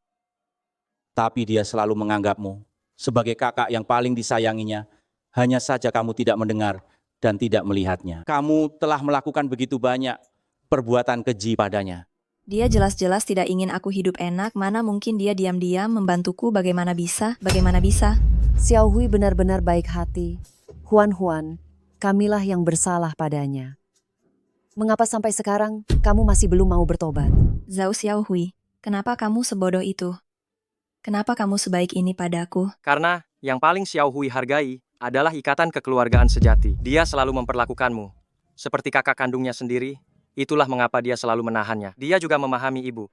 tapi dia selalu menganggapmu sebagai kakak yang paling disayanginya. Hanya saja kamu tidak mendengar dan tidak melihatnya. Kamu telah melakukan begitu banyak perbuatan keji padanya. Dia jelas-jelas tidak ingin aku hidup enak, mana mungkin dia diam-diam membantuku, bagaimana bisa? Xiao Hui benar-benar baik hati. Huan, kamilah yang bersalah padanya. Mengapa sampai sekarang kamu masih belum mau bertobat? Zhao Xiao Hui, kenapa kamu sebodoh itu? Kenapa kamu sebaik ini padaku? Karena yang paling Xiao Hui hargai adalah ikatan kekeluargaan sejati. Dia selalu memperlakukanmu seperti kakak kandungnya sendiri. Itulah mengapa dia selalu menahannya. Dia juga memahami ibu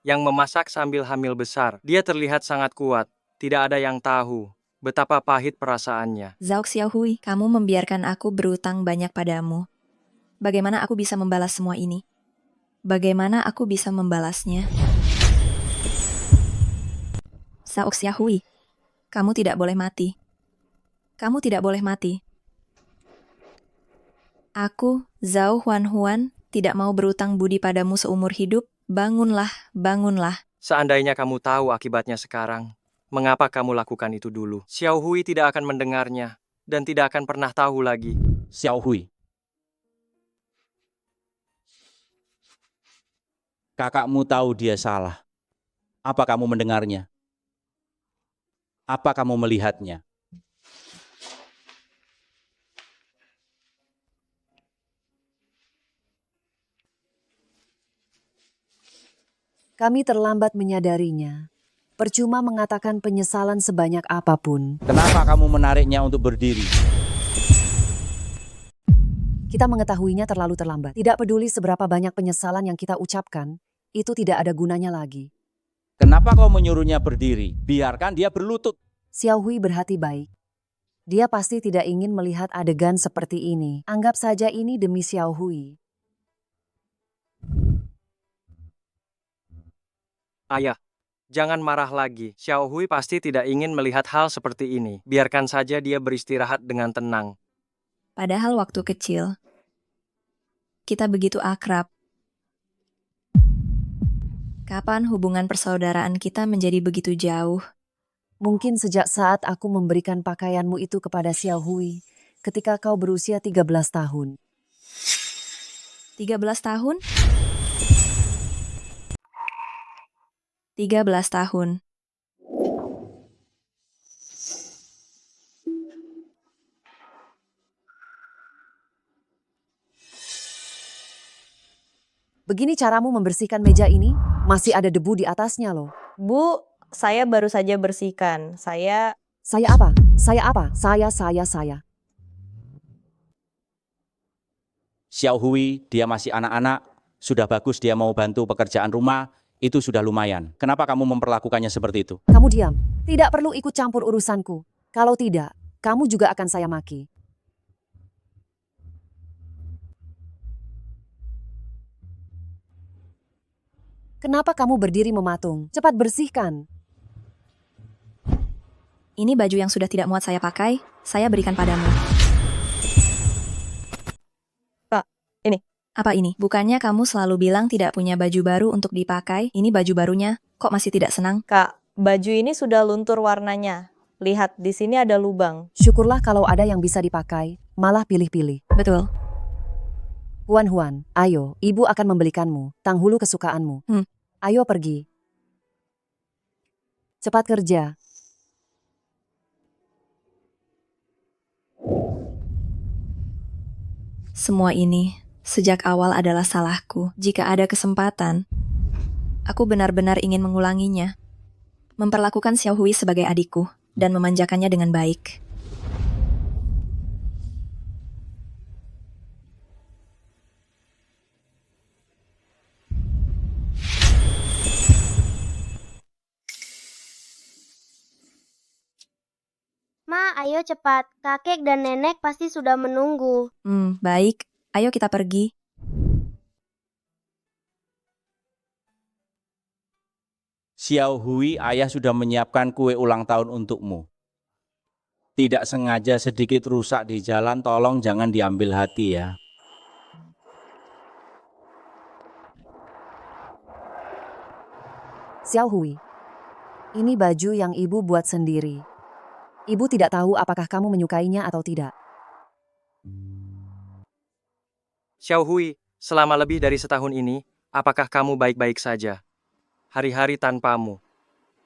yang memasak sambil hamil besar. Dia terlihat sangat kuat. Tidak ada yang tahu betapa pahit perasaannya. Zhao Xiaohui, kamu membiarkan aku berutang banyak padamu. Bagaimana aku bisa membalas semua ini? Bagaimana aku bisa membalasnya? Zhao Xiaohui, kamu tidak boleh mati. Kamu tidak boleh mati. Aku, Zhao Huan, tidak mau berutang budi padamu seumur hidup. Bangunlah, bangunlah. Seandainya kamu tahu akibatnya sekarang, mengapa kamu lakukan itu dulu? Xiao Hui tidak akan mendengarnya dan tidak akan pernah tahu lagi. Xiao Hui, kakakmu tahu dia salah. Apa kamu mendengarnya? Apa kamu melihatnya? Kami terlambat menyadarinya. Percuma mengatakan penyesalan sebanyak apapun. Kenapa kamu menariknya untuk berdiri? Kita mengetahuinya terlalu terlambat. Tidak peduli seberapa banyak penyesalan yang kita ucapkan, itu tidak ada gunanya lagi. Kenapa kau menyuruhnya berdiri? Biarkan dia berlutut. Xiao Hui berhati baik. Dia pasti tidak ingin melihat adegan seperti ini. Anggap saja ini demi Xiao Hui. Ayah, jangan marah lagi. Xiao Hui pasti tidak ingin melihat hal seperti ini. Biarkan saja dia beristirahat dengan tenang. Padahal waktu kecil, kita begitu akrab. Kapan hubungan persaudaraan kita menjadi begitu jauh? Mungkin sejak saat aku memberikan pakaianmu itu kepada Xiao Hui, ketika kau berusia 13 tahun. 13 tahun? 13 tahun. Begini caramu membersihkan meja ini? Masih ada debu di atasnya loh. Bu, saya baru saja bersihkan. Saya apa? Saya. Xiao Hui, dia masih anak-anak. Sudah bagus dia mau bantu pekerjaan rumah. Itu sudah lumayan. Kenapa kamu memperlakukannya seperti itu? Kamu diam. Tidak perlu ikut campur urusanku. Kalau tidak, kamu juga akan saya maki. Kenapa kamu berdiri mematung? Cepat bersihkan. Ini baju yang sudah tidak muat saya pakai, saya berikan padamu. Pak, ini. Apa ini? Bukannya kamu selalu bilang tidak punya baju baru untuk dipakai? Ini baju barunya, kok masih tidak senang? Kak, baju ini sudah luntur warnanya. Lihat, di sini ada lubang. Syukurlah kalau ada yang bisa dipakai, malah pilih-pilih. Betul. Huan, ayo, ibu akan membelikanmu tanghulu kesukaanmu. Ayo pergi. Cepat kerja. Semua ini sejak awal adalah salahku. Jika ada kesempatan, aku benar-benar ingin mengulanginya. Memperlakukan Xiao Hui sebagai adikku dan memanjakannya dengan baik. Ma, ayo cepat. Kakek dan nenek pasti sudah menunggu. Baik. Ayo kita pergi. Xiao Hui, ayah sudah menyiapkan kue ulang tahun untukmu. Tidak sengaja sedikit rusak di jalan, tolong jangan diambil hati ya. Xiao Hui, ini baju yang ibu buat sendiri. Ibu tidak tahu apakah kamu menyukainya atau tidak. Xiao Hui, selama lebih dari setahun ini, apakah kamu baik-baik saja? Hari-hari tanpamu,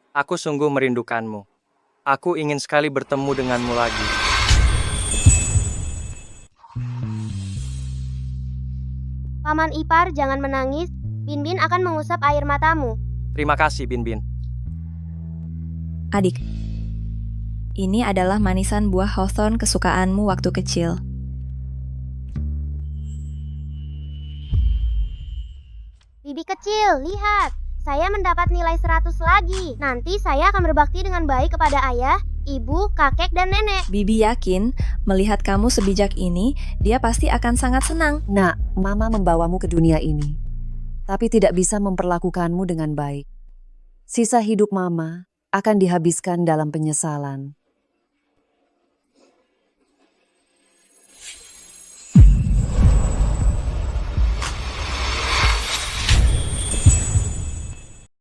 aku sungguh merindukanmu. Aku ingin sekali bertemu denganmu lagi. Paman ipar, jangan menangis. Binbin akan mengusap air matamu. Terima kasih, Binbin. Adik, ini adalah manisan buah hawthorn kesukaanmu waktu kecil. Bibi kecil, lihat. Saya mendapat nilai 100 lagi. Nanti saya akan berbakti dengan baik kepada ayah, ibu, kakek, dan nenek. Bibi yakin, melihat kamu sebijak ini, dia pasti akan sangat senang. Nak, Mama membawamu ke dunia ini, tapi tidak bisa memperlakukanmu dengan baik. Sisa hidup Mama akan dihabiskan dalam penyesalan.